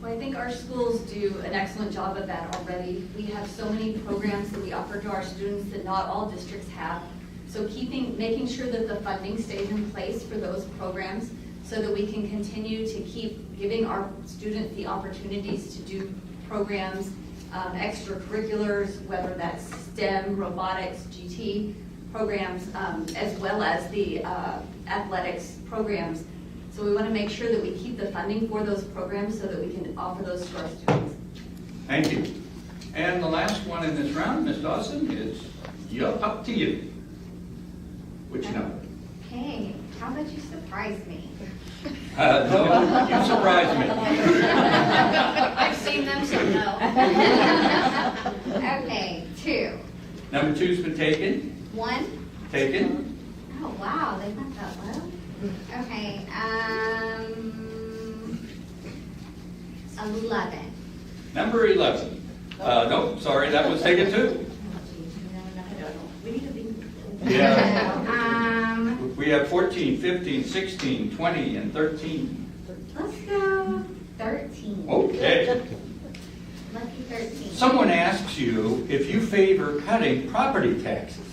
Well, I think our schools do an excellent job of that already. We have so many programs that we offer to our students that not all districts have. So making sure that the funding stays in place for those programs so that we can continue to keep giving our students the opportunities to do programs extracurriculars, whether that's STEM, robotics, GT programs, as well as the athletics programs. So we want to make sure that we keep the funding for those programs so that we can offer those to our students. Thank you. And the last one in this round, Ms. Dawson, is up to you. Which number? Hey, how about you surprise me? No, you surprised me. I've seen them, so no. Okay, 2. Number 2's been taken. 1. Taken. Oh, wow, they got that low? Okay, 11. Number 11. Nope, sorry, that was taken too. We need to be. Yeah. We have 14, 15, 16, 20, and 13. Let's go 13. Okay. Lucky 13. Someone asks you if you favor cutting property taxes.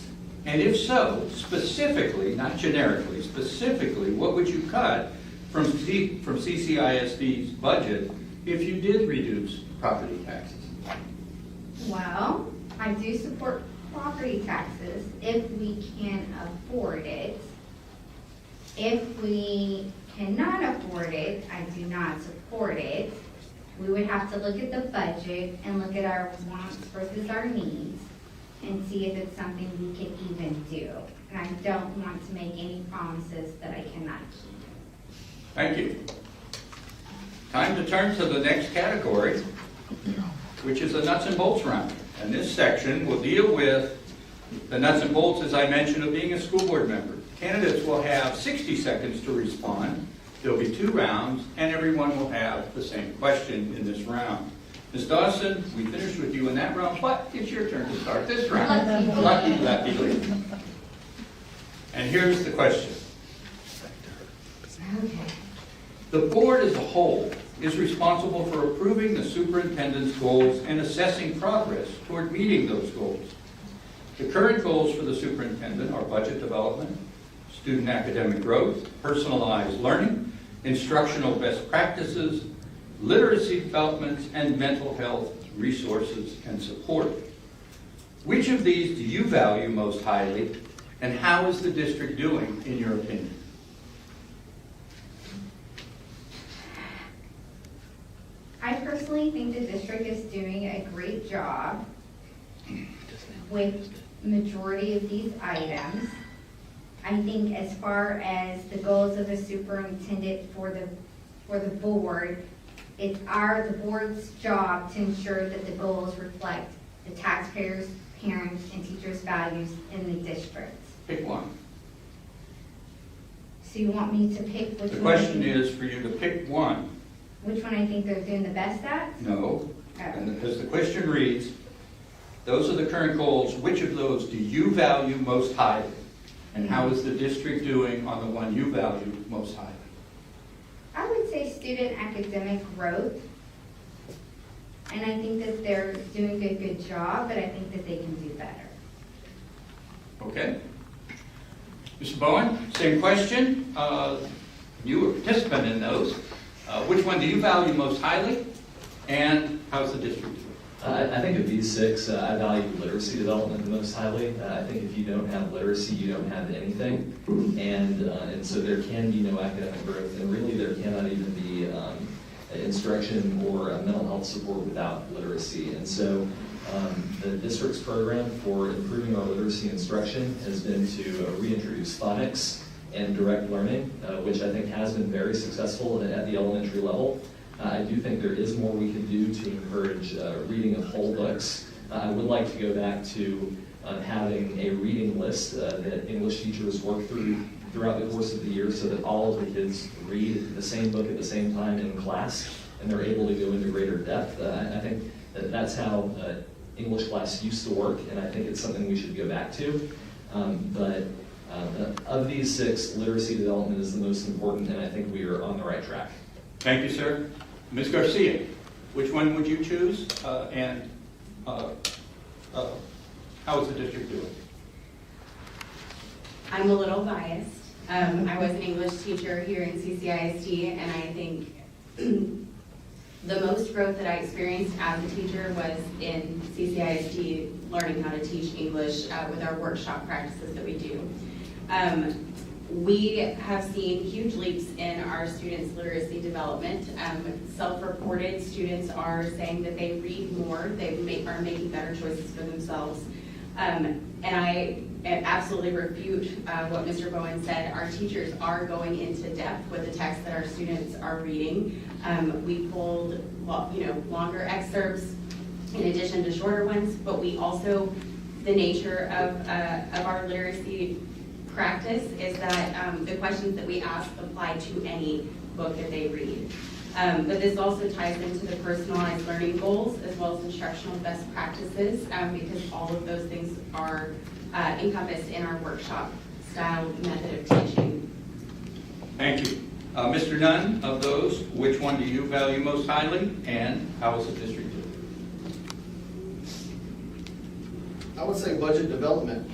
And if so, specifically, not generically, specifically, what would you cut from CCISD's budget if you did reduce property taxes? Well, I do support property taxes if we can afford it. If we cannot afford it, I do not support it. We would have to look at the budget and look at our wants versus our needs and see if it's something we can even do. And I don't want to make any promises that I cannot keep. Thank you. Time to turn to the next category, which is the nuts and bolts round. And this section will deal with the nuts and bolts, as I mentioned, of being a school board member. Candidates will have 60 seconds to respond. There'll be 2 rounds, and everyone will have the same question in this round. Ms. Dawson, we finished with you in that round, but it's your turn to start this round. Lucky. And here's the question. The board as a whole is responsible for approving the superintendent's goals and assessing progress toward meeting those goals. The current goals for the superintendent are budget development, student academic growth, personalized learning, instructional best practices, literacy developments, and mental health resources and support. Which of these do you value most highly, and how is the district doing, in your opinion? I personally think the district is doing a great job with majority of these items. I think as far as the goals of the superintendent for the board, it's the board's job to ensure that the goals reflect the taxpayers, parents, and teachers' values in the district. Pick one. So you want me to pick which one? The question is for you to pick one. Which one I think they're doing the best at? No. Oh. And because the question reads, those are the current goals, which of those do you value most highly? And how is the district doing on the one you value most highly? I would say student academic growth. And I think that they're doing a good job, but I think that they can do better. Okay. Mr. Bowen, same question. You were a participant in those. Which one do you value most highly? And how's the district doing? I think of these 6, I value literacy development the most highly. I think if you don't have literacy, you don't have anything. And so there can be no academic growth, and really there cannot even be instruction or mental health support without literacy. And so the district's program for improving our literacy instruction has been to reintroduce phonics and direct learning, which I think has been very successful at the elementary level. I do think there is more we can do to encourage reading of whole books. I would like to go back to having a reading list that English teachers work throughout the course of the year so that all of the kids read the same book at the same time in class and they're able to go into greater depth. I think that's how English class used to work, and I think it's something we should go back to. But of these 6, literacy development is the most important, and I think we are on the right track. Thank you, sir. Ms. Garcia, which one would you choose? And how is the district doing? I'm a little biased. I was an English teacher here in CCISD, and I think The most growth that I experienced as a teacher was in CCISD, learning how to teach English with our workshop practices that we do. We have seen huge leaps in our students' literacy development. Self-reported students are saying that they read more, are making better choices for themselves. And I absolutely refute what Mr. Bowen said. Our teachers are going into depth with the text that our students are reading. We pulled longer excerpts in addition to shorter ones, but we also, the nature of our literacy practice is that the questions that we ask apply to any book that they read. But this also ties into the personalized learning goals as well as instructional best practices because all of those things are encompassed in our workshop style method of teaching. Thank you. Mr. Nunn, of those, which one do you value most highly, and how is the district doing? I would say budget development.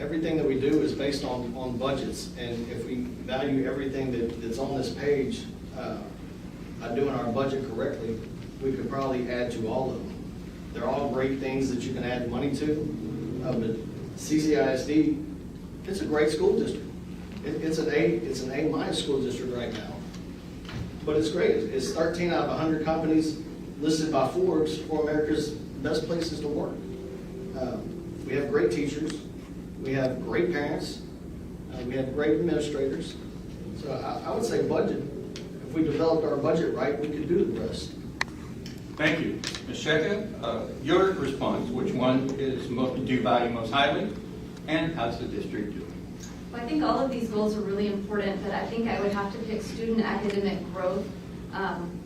Everything that we do is based on budgets, and if we value everything that's on this page, by doing our budget correctly, we could probably add to all of them. They're all great things that you can add money to, but CCISD, it's a great school district. It's an A- school district right now, but it's great. It's 13 out of 100 companies listed by Forbes for America's best places to work. We have great teachers. We have great parents. We have great administrators. So I would say budget. If we developed our budget right, we could do the rest. Thank you. Ms. Sheka, your response, which one do you value most highly, and how's the district doing? Well, I think all of these goals are really important, but I think I would have to pick student academic growth.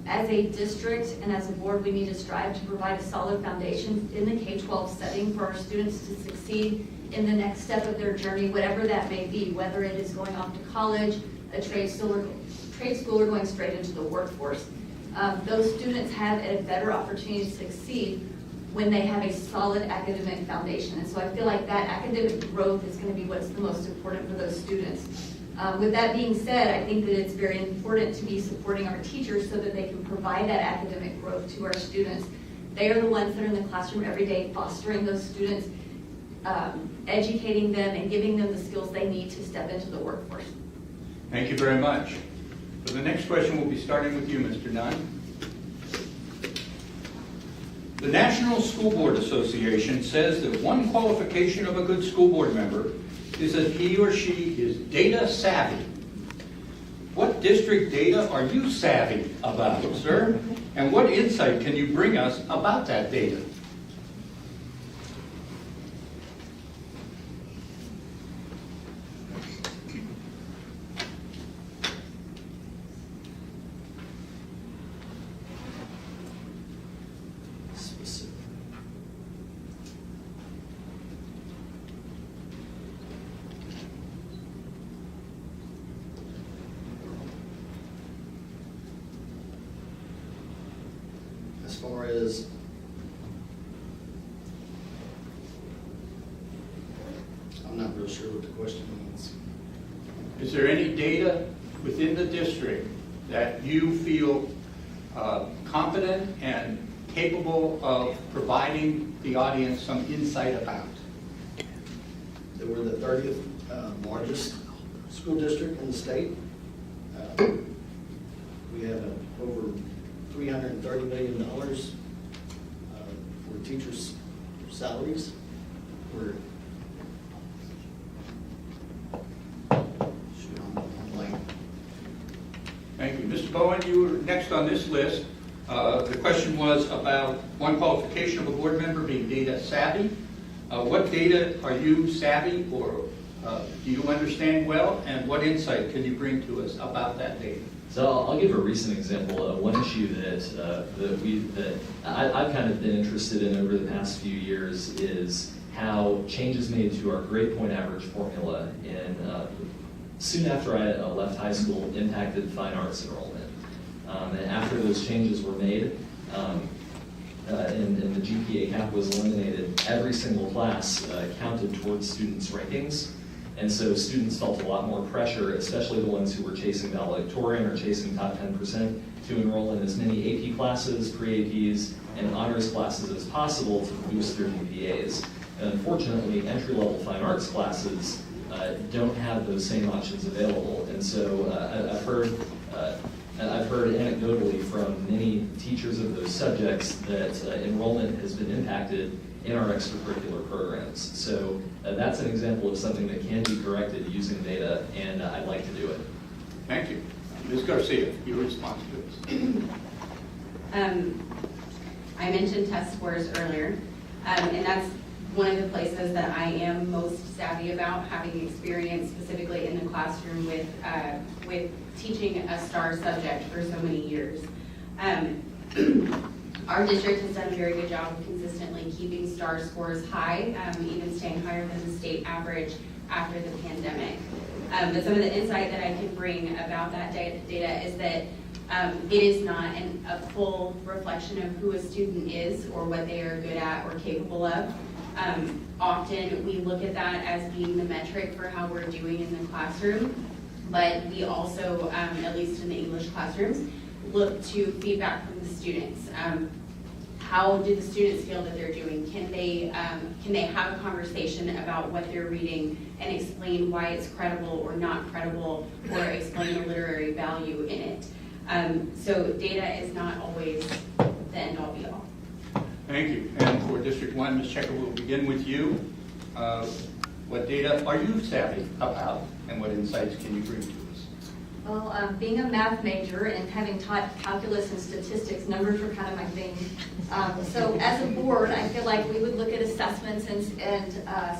As a district and as a board, we need to strive to provide a solid foundation in the K-12 setting for our students to succeed in the next step of their journey, whatever that may be, whether it is going off to college, a trade school, or going straight into the workforce. Those students have a better opportunity to succeed when they have a solid academic foundation. And so I feel like that academic growth is going to be what's the most important for those students. With that being said, I think that it's very important to be supporting our teachers so that they can provide that academic growth to our students. They are the ones that are in the classroom every day fostering those students, educating them and giving them the skills they need to step into the workforce. Thank you very much. So the next question will be starting with you, Mr. Nunn. The National School Board Association says that one qualification of a good school board member is that he or she is data savvy. What district data are you savvy about, sir? And what insight can you bring us about that data? As far as I'm not real sure what the question means. Is there any data within the district that you feel confident and capable of providing the audience some insight about? That we're the 30th largest school district in the state. We have over $330 million for teachers' salaries. We're Thank you. Mr. Bowen, you were next on this list. The question was about one qualification of a board member being data savvy. What data are you savvy or do you understand well, and what insight can you bring to us about that data? So I'll give a recent example of one issue that I've kind of been interested in over the past few years is how changes made to our grade point average formula soon after I left high school impacted fine arts enrollment. And after those changes were made and the GPA cap was eliminated, every single class counted towards students' rankings. And so students felt a lot more pressure, especially the ones who were chasing valedictorian or chasing top 10%, to enroll in as many AP classes, pre-APs, and honors classes as possible to boost their GPAs. And unfortunately, entry-level fine arts classes don't have those same options available. And so I've heard anecdotally from many teachers of those subjects that enrollment has been impacted in our extracurricular programs. So that's an example of something that can be corrected using data, and I'd like to do it. Thank you. Ms. Garcia, your response to this. I mentioned test scores earlier, and that's one of the places that I am most savvy about, having experience specifically in the classroom with teaching a STAR subject for so many years. Our district has done a very good job of consistently keeping STAR scores high, even staying higher than the state average after the pandemic. But some of the insight that I can bring about that data is that it is not a full reflection of who a student is or what they are good at or capable of. Often we look at that as being the metric for how we're doing in the classroom, but we also, at least in the English classrooms, look to feedback from the students. How do the students feel that they're doing? Can they have a conversation about what they're reading and explain why it's credible or not credible, or explain the literary value in it? So data is not always the end-all be-all. Thank you. And for District 1, Ms. Checker, we'll begin with you. What data are you savvy about, and what insights can you bring to us? Well, being a math major and having taught calculus and statistics, numbers are kind of my thing. So as a board, I feel like we would look at assessments and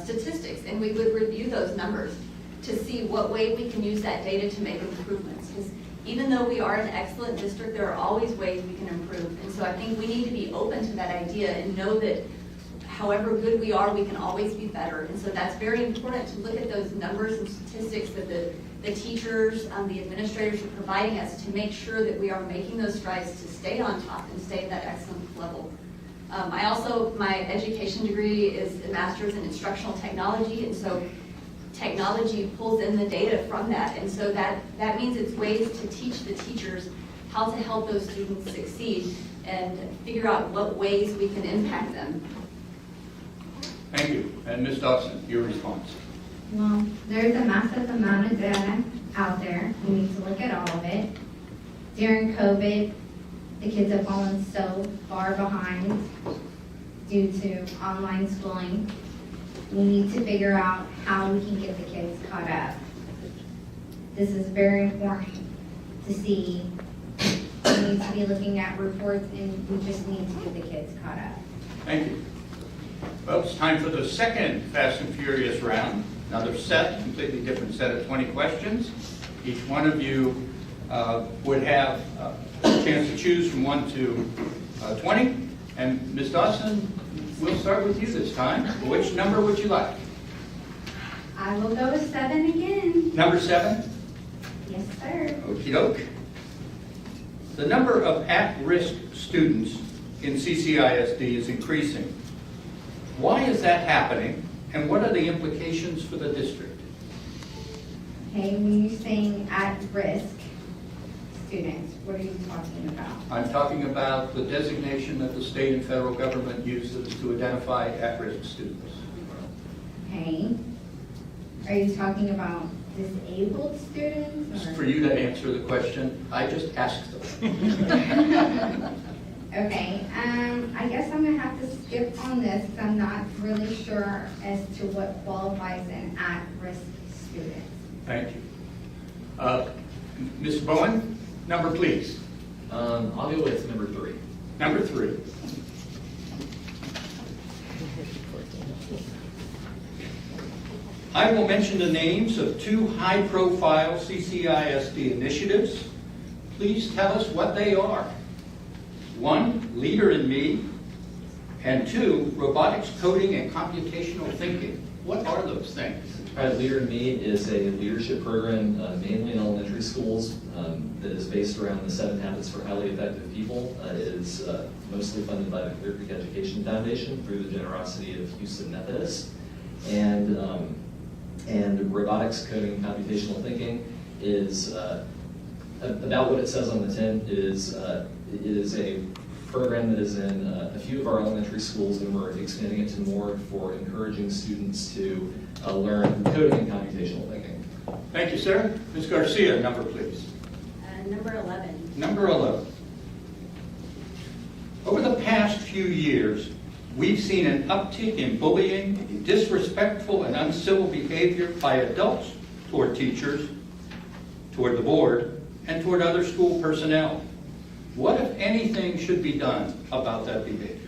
statistics, and we would review those numbers to see what way we can use that data to make improvements. Because even though we are an excellent district, there are always ways we can improve. And so I think we need to be open to that idea and know that however good we are, we can always be better. And so that's very important to look at those numbers and statistics that the teachers, the administrators are providing us to make sure that we are making those strides to stay on top and stay at that excellent level. My education degree is a master's in instructional technology, and so technology pulls in the data from that. And so that means it's ways to teach the teachers how to help those students succeed and figure out what ways we can impact them. Thank you. And Ms. Dawson, your response. Well, there's a massive amount of data out there. We need to look at all of it. During COVID, the kids have fallen so far behind due to online schooling. We need to figure out how we can get the kids caught up. This is very important to see. We need to be looking at reports, and we just need to get the kids caught up. Thank you. Well, it's time for the second Fast and Furious round. Another set, completely different set of 20 questions. Each one of you would have a chance to choose from 1 to 20. And Ms. Dawson, we'll start with you this time. Which number would you like? I will go with 7 again. Number 7? Yes, sir. Okie doke. The number of at-risk students in CCISD is increasing. Why is that happening, and what are the implications for the district? Okay, when you're saying at-risk students, what are you talking about? I'm talking about the designation that the state and federal government uses to identify at-risk students. Okay. Are you talking about disabled students? It's for you to answer the question. I just asked them. Okay, I guess I'm gonna have to skip on this because I'm not really sure as to what qualifies an at-risk student. Thank you. Ms. Bowen, number please. I'll go with number 3. Number 3. I will mention the names of 2 high-profile CCISD initiatives. Please tell us what they are. 1, Leader in Me, and 2, Robotics, Coding, and Computational Thinking. What are those things? Leader in Me is a leadership program mainly in elementary schools that is based around the 7 Habits for Highly Effective People. It is mostly funded by the Clear Creek Education Foundation through the generosity of Houston Methodist. And And robotics, coding, and computational thinking is about what it says on the tin. It is a program that is in a few of our elementary schools, and we're expanding it to more for encouraging students to learn coding and computational thinking. Thank you, sir. Ms. Garcia, number please. Number 11. Number 11. Over the past few years, we've seen an uptick in bullying, disrespectful and uncivil behavior by adults toward teachers, toward the board, and toward other school personnel. What, if anything, should be done about that behavior?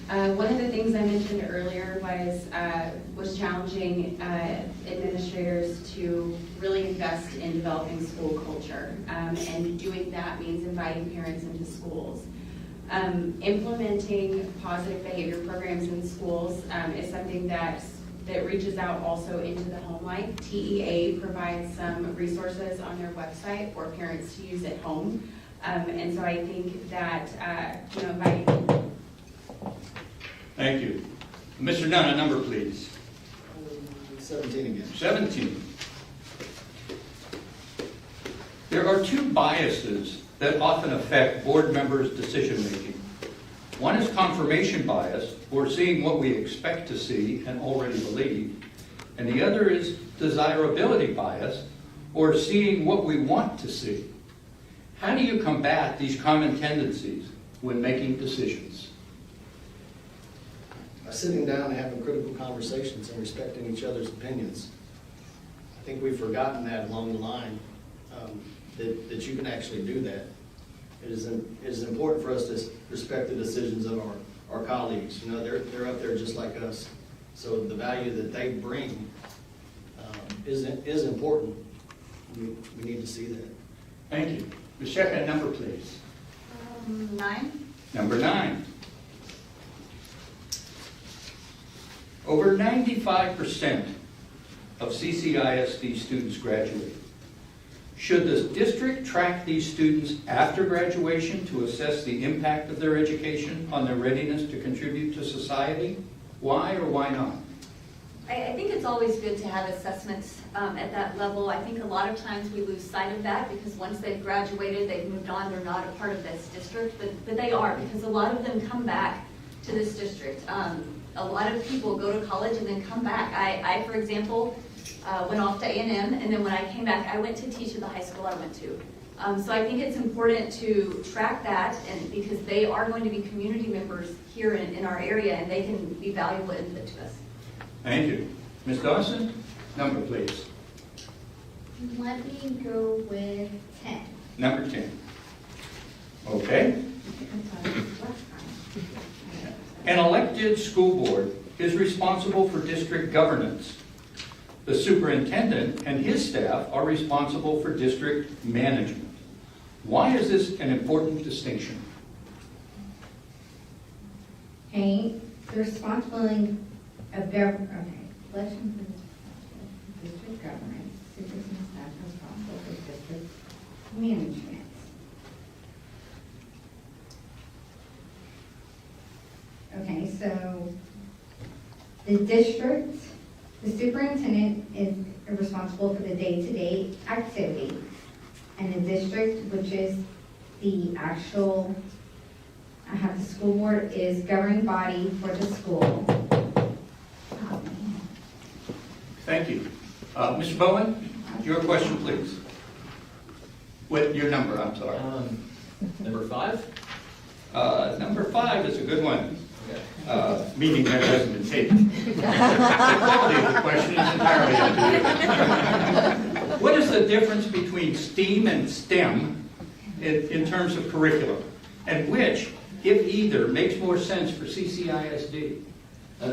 One of the things I mentioned earlier was challenging administrators to really invest in developing school culture, and doing that means inviting parents into schools. Implementing positive behavior programs in schools is something that reaches out also into the home life. TEA provides some resources on their website for parents to use at home, and so I think that inviting. Thank you. Mr. Dunn, a number please. 17 again. 17. There are two biases that often affect board members' decision-making. One is confirmation bias, or seeing what we expect to see and already believe. And the other is desirability bias, or seeing what we want to see. How do you combat these common tendencies when making decisions? By sitting down and having critical conversations and respecting each other's opinions. I think we've forgotten that along the line, that you can actually do that. It is important for us to respect the decisions of our colleagues. You know, they're up there just like us. So the value that they bring is important. We need to see that. Thank you. Ms. Sheck, a number please. 9. Number 9. Over 95% of CCISD students graduate. Should the district track these students after graduation to assess the impact of their education on their readiness to contribute to society? Why or why not? I think it's always good to have assessments at that level. I think a lot of times we lose sight of that because once they've graduated, they've moved on, they're not a part of this district, but they are, because a lot of them come back to this district. A lot of people go to college and then come back. I for example, went off to A&M, and then when I came back, I went to teach at the high school I went to. So I think it's important to track that, and because they are going to be community members here in our area, and they can be valuable input to us. Thank you. Ms. Dawson, number please. Let me go with 10. Number 10. Okay. An elected school board is responsible for district governance. The superintendent and his staff are responsible for district management. Why is this an important distinction? Okay, the responsibility of election for district governance, superintendent staff responsible for district management. Okay, so the superintendent is responsible for the day-to-day activity, and the district, which is the actual, the school board is governing body for the school. Thank you. Mr. Bowen, your question, please. What your number? I'm sorry. Number 5? Number 5 is a good one. Meaning that hasn't been taken. The quality of the question is entirely up to you. What is the difference between STEAM and STEM in terms of curriculum? And which, if either, makes more sense for CCISD?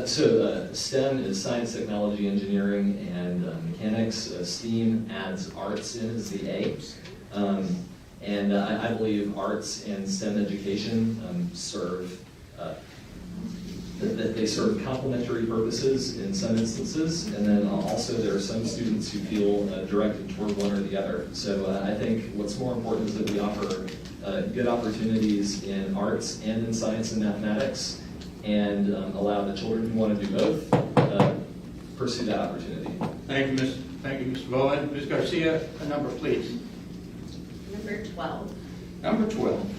STEM is science, technology, engineering, and mechanics. STEAM adds arts in as the A. And I believe arts and STEM education serve complementary purposes in some instances, and then also there are some students who feel directed toward one or the other. So I think what's more important is that we offer good opportunities in arts and in science and mathematics, and allow the children who want to do both pursue that opportunity. Thank you, Mr. Bowen. Ms. Garcia, a number, please. Number 12. Number 12.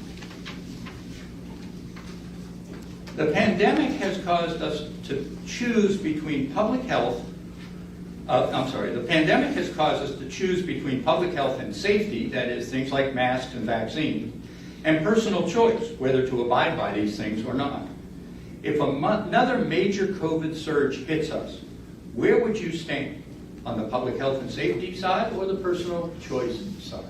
The pandemic has caused us to choose between public health. The pandemic has caused us to choose between public health and safety, that is, things like masks and vaccines, and personal choice, whether to abide by these things or not. If another major COVID surge hits us, where would you stand? On the public health and safety side or the personal choice side?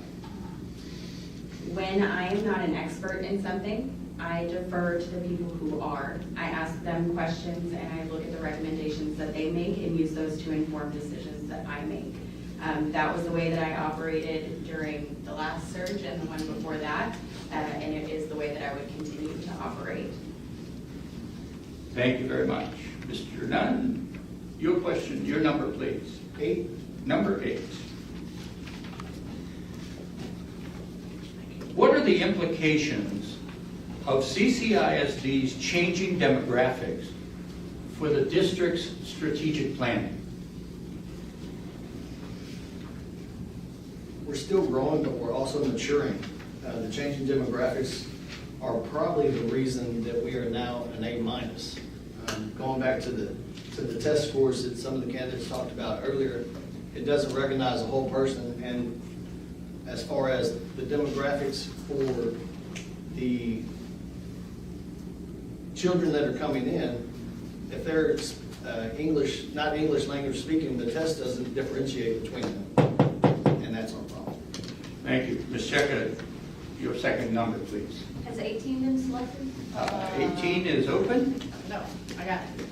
When I am not an expert in something, I defer to the people who are. I ask them questions and I look at the recommendations that they make and use those to inform decisions that I make. That was the way that I operated during the last surge and the one before that, and it is the way that I would continue to operate. Thank you very much. Mr. Nunn, your question, your number, please. 8. Number 8. What are the implications of CCISD's changing demographics for the district's strategic planning? We're still growing, but we're also maturing. The changing demographics are probably the reason that we are now an A-. Going back to the test scores that some of the candidates talked about earlier, it doesn't recognize a whole person. And as far as the demographics for the children that are coming in, if they're not English language speaking, the test doesn't differentiate between them, and that's our problem. Thank you. Ms. Cheka, your second number, please. Has 18 been selected? 18 is open. No, I got it.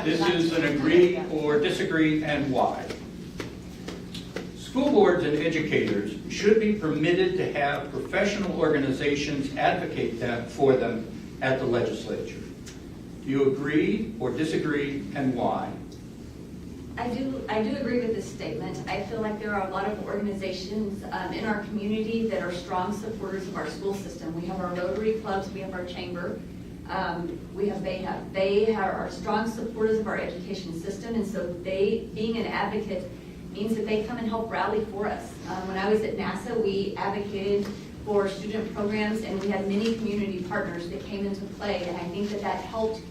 This is an agree or disagree, and why. School boards and educators should be permitted to have professional organizations advocate for them at the legislature. Do you agree or disagree, and why? I do agree with this statement. I feel like there are a lot of organizations in our community that are strong supporters of our school system. We have our Rotary clubs, we have our chamber, they are strong supporters of our education system, and so being an advocate means that they come and help rally for us. When I was at NASA, we advocated for student programs, and we had many community partners that came into play, and I think that helped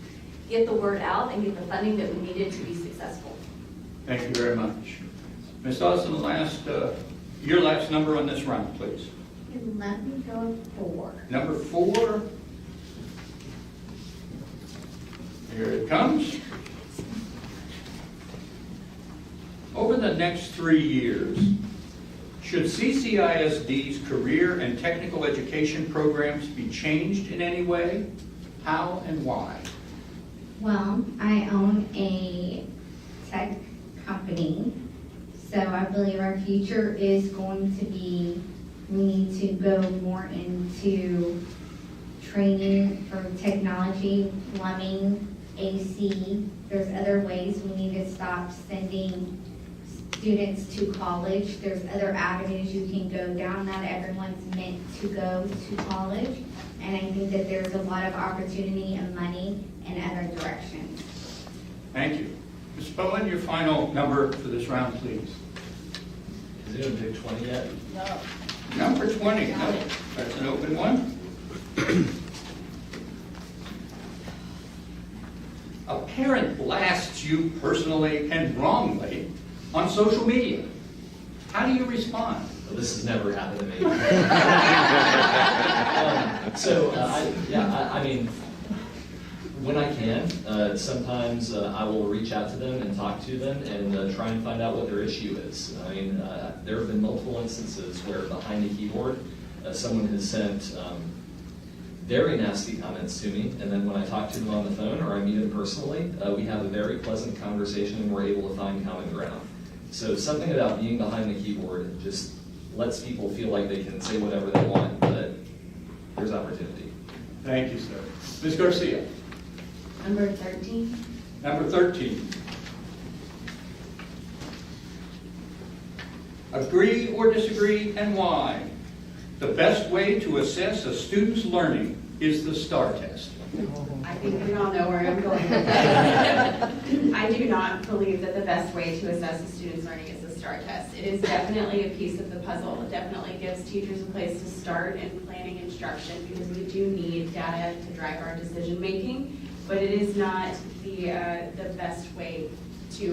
get the word out and get the funding that we needed to be successful. Thank you very much. Ms. Dawson, your last number on this round, please. Let me go 4. Number 4. Here it comes. Over the next 3 years, should CCISD's career and technical education programs be changed in any way? How and why? Well, I own a tech company, so I believe our future is going to be, we need to go more into training for technology, plumbing, AC. There's other ways. We need to stop sending students to college. There's other avenues you can go down. Not everyone's meant to go to college. And I think that there's a lot of opportunity and money in other directions. Thank you. Ms. Bowen, your final number for this round, please. Is it a big 20 yet? No. Number 20. No, that's an open one. A parent blasts you personally and wrongly on social media. How do you respond? Well, this has never happened to me. I mean, when I can, sometimes I will reach out to them and talk to them and try and find out what their issue is. I mean, there have been multiple instances where behind the keyboard, someone has sent very nasty comments to me, and then when I talk to them on the phone or I meet them personally, we have a very pleasant conversation and we're able to find common ground. So something about being behind the keyboard just lets people feel like they can say whatever they want, but there's opportunity. Thank you, sir. Ms. Garcia. Number 13. Number 13. Agree or disagree, and why? The best way to assess a student's learning is the STAR test? I think we all know where I'm going with that. I do not believe that the best way to assess a student's learning is the STAR test. It is definitely a piece of the puzzle. It definitely gives teachers a place to start in planning instruction because we do need data to drive our decision making, but it is not the best way to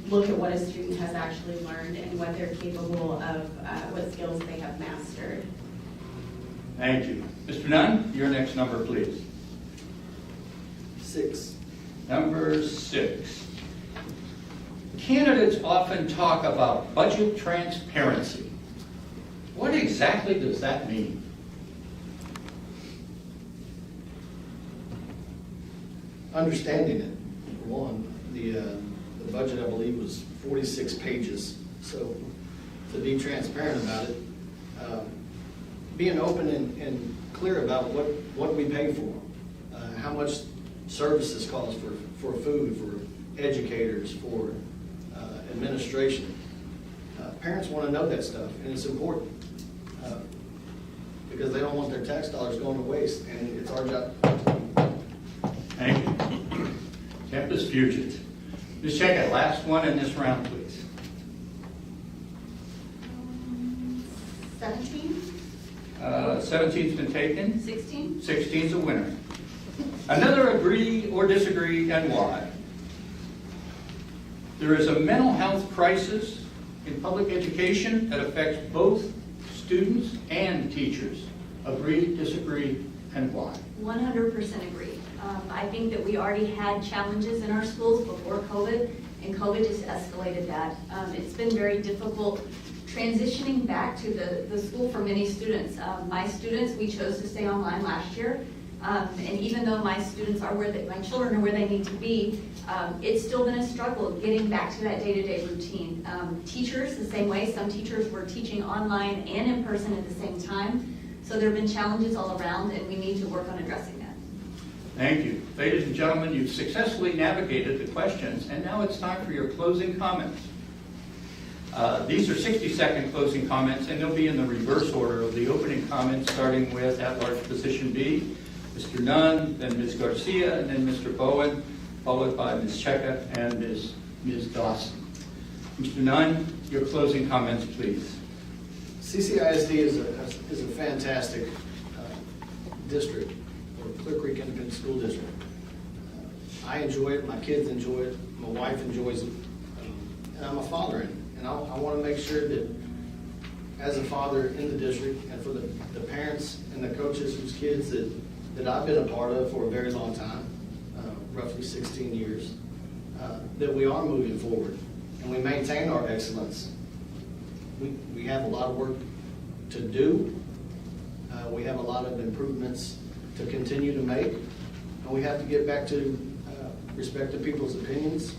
look at what a student has actually learned and what they're capable of, what skills they have mastered. Thank you. Mr. Nunn, your next number, please. 6. Number 6. Candidates often talk about budget transparency. What exactly does that mean? Understanding it, for one. The budget, I believe, was 46 pages. So to be transparent about it, being open and clear about what we pay for, how much services cost for food, for educators, for administration. Parents want to know that stuff, and it's important because they don't want their tax dollars going to waste, and it's our job. Thank you. Campus Fusions. Ms. Checa, last one in this round, please. 17? 17's been taken. 16? 16's a winner. Another agree or disagree, and why? There is a mental health crisis in public education that affects both students and teachers. Agree, disagree, and why? 100% agree. I think that we already had challenges in our schools before COVID, and COVID just escalated that. It's been very difficult transitioning back to the school for many students. My students, we chose to stay online last year, and even though my students are my children are where they need to be, it's still been a struggle getting back to that day-to-day routine. Teachers, the same way. Some teachers were teaching online and in person at the same time, so there have been challenges all around, and we need to work on addressing that. Thank you. Ladies and gentlemen, you've successfully navigated the questions, and now it's time for your closing comments. These are 60-second closing comments, and they'll be in the reverse order of the opening comments, starting with at-large position B, Mr. Nunn, then Ms. Garcia, and then Mr. Bowen, followed by Ms. Checa and Ms. Dawson. Mr. Nunn, your closing comments, please. CCISD is a fantastic district, or Clear Creek Independent School District. I enjoy it, my kids enjoy it, my wife enjoys it, and I'm a father in it. And I want to make sure that as a father in the district and for the parents and the coaches whose kids that I've been a part of for a very long time, roughly 16 years, that we are moving forward and we maintain our excellence. We have a lot of work to do. We have a lot of improvements to continue to make. And we have to get back to respect to people's opinions,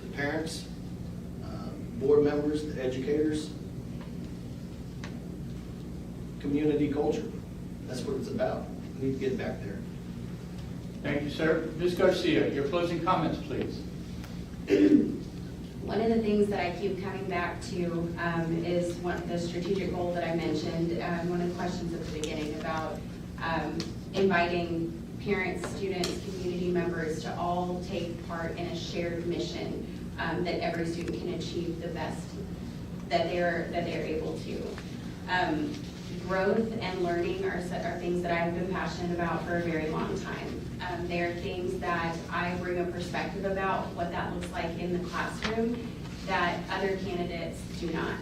the parents, board members, the educators, community culture. That's what it's about. We need to get back there. Thank you, sir. Ms. Garcia, your closing comments, please. One of the things that I keep coming back to is the strategic goal that I mentioned, one of the questions at the beginning about inviting parents, students, community members to all take part in a shared mission that every student can achieve the best that they're able to. Growth and learning are things that I've been passionate about for a very long time. They are things that I bring a perspective about what that looks like in the classroom that other candidates do not.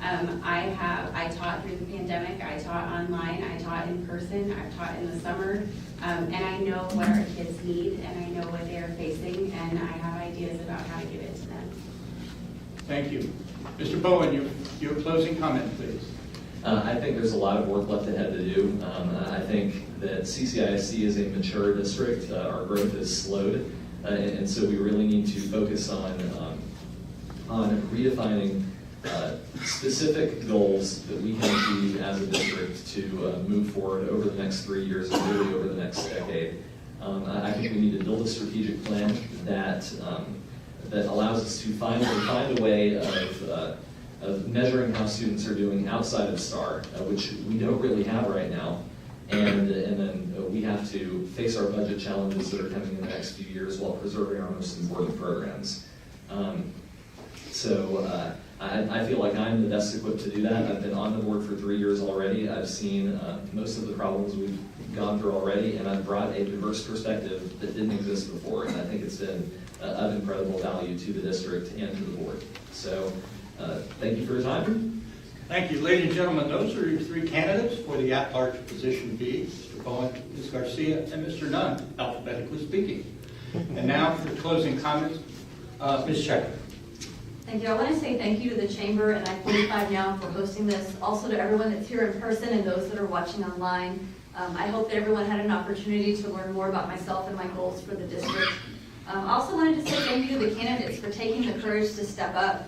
I taught through the pandemic, I taught online, I taught in person, I've taught in the summer, and I know what our kids need and I know what they are facing, and I have ideas about how to give it to them. Thank you. Mr. Bowen, your closing comment, please. I think there's a lot of work left ahead to do. I think that CCISD is a mature district. Our growth is slowed, and so we really need to focus on redefining specific goals that we can achieve as a district to move forward over the next 3 years and really over the next decade. I think we need to build a strategic plan that allows us to find a way of measuring how students are doing outside of STAR, which we don't really have right now. and then we have to face our budget challenges that are coming in the next few years while preserving our most important programs. I feel like I'm the best equipped to do that. I've been on the board for 3 years already. I've seen most of the problems we've gone through already, and I've brought a diverse perspective that didn't exist before, and I think it's been of incredible value to the district and to the board. So thank you for your time. Thank you. Ladies and gentlemen, those are your three candidates for the at-large position B, Mr. Bowen, Ms. Garcia, and Mr. Nunn, alphabetically speaking. And now for closing comments, Ms. Checker. Thank you. I want to say thank you to the Chamber and I-45 Now for hosting this. Also to everyone that's here in person and those that are watching online. I hope that everyone had an opportunity to learn more about myself and my goals for the district. I also wanted to say thank you to the candidates for taking the courage to step up.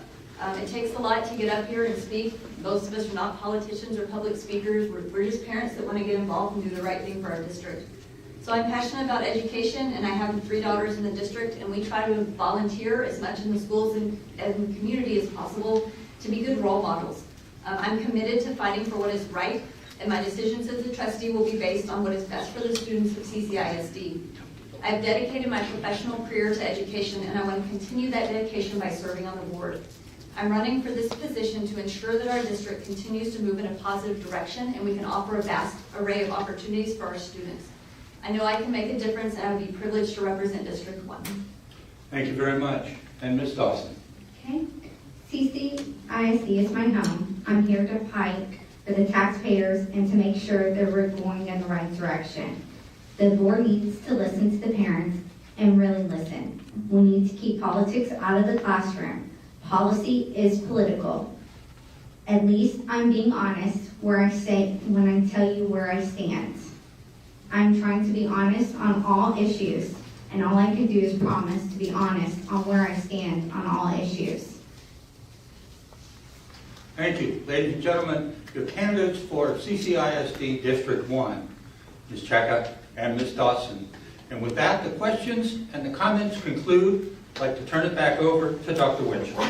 It takes a lot to get up here and speak. Most of us are not politicians or public speakers. We're just parents that want to get involved and do the right thing for our district. So I'm passionate about education, and I have 3 daughters in the district, and we try to volunteer as much in the schools and community as possible to be good role models. I'm committed to fighting for what is right, and my decisions as a trustee will be based on what is best for the students of CCISD. I've dedicated my professional career to education, and I want to continue that dedication by serving on the board. I'm running for this position to ensure that our district continues to move in a positive direction, and we can offer a vast array of opportunities for our students. I know I can make a difference, and I would be privileged to represent District 1. Thank you very much. And Ms. Dawson. Okay. CCISD is my home. I'm here to fight for the taxpayers and to make sure that we're going in the right direction. The board needs to listen to the parents and really listen. We need to keep politics out of the classroom. Policy is political. At least I'm being honest when I tell you where I stand. I'm trying to be honest on all issues, and all I can do is promise to be honest on where I stand on all issues. Thank you. Ladies and gentlemen, your candidates for CCISD District 1, Ms. Checker and Ms. Dawson. And with that, the questions and the comments conclude. I'd like to turn it back over to Dr. Winchell.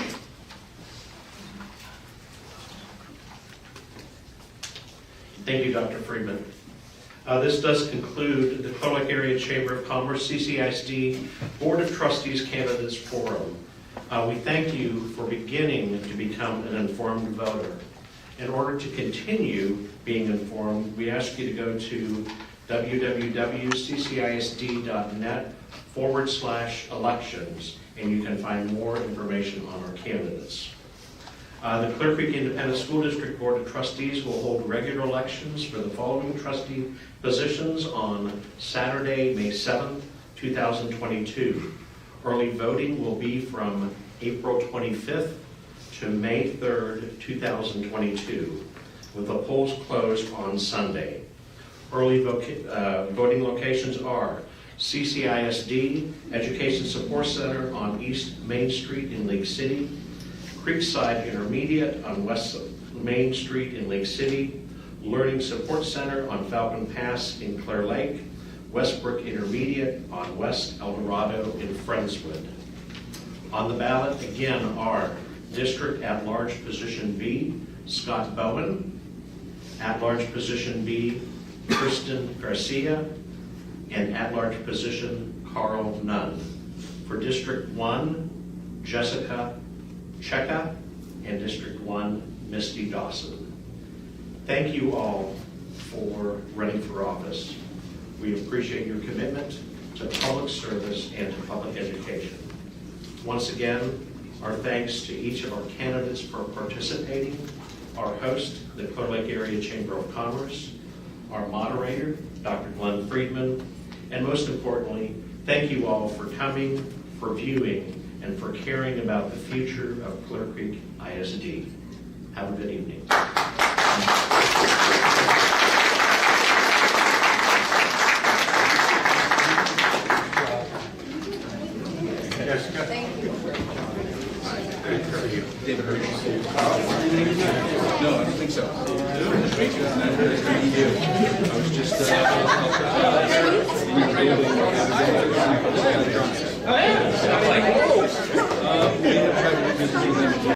Thank you, Dr. Friedman. This does conclude the Clear Lake Area Chamber of Commerce CCISD Board of Trustees Candidates Forum. We thank you for beginning to become an informed voter. In order to continue being informed, we ask you to go to www.ccisd.net/elections, and you can find more information on our candidates. The Clear Creek Independent School District Board of Trustees will hold regular elections for the following trustee positions on Saturday, May 7th, 2022. Early voting will be from April 25th to May 3rd, 2022, with the polls closed on Sunday. Early voting locations are CCISD Education Support Center on East Main Street in Lake City, Creekside Intermediate on West Main Street in Lake City, Learning Support Center on Falcon Pass in Clear Lake, Westbrook Intermediate on West El Dorado in Friendswood. On the ballot again are District At-Large Position B, Scott Bowen, At-Large Position B, Kirsten Garcia, and At-Large Position Carl Nunn. For District 1, Jessica Cheka, and District 1, Misty Dawson. Thank you all for running for office. We appreciate your commitment to public service and to public education. Once again, our thanks to each of our candidates for participating, our host, the Clear Lake Area Chamber of Commerce, our moderator, Dr. Glenn Friedman, and most importantly, thank you all for coming, for viewing, and for caring about the future of Clear Creek ISD. Have a good evening. Thank you. No, I don't think so. I was just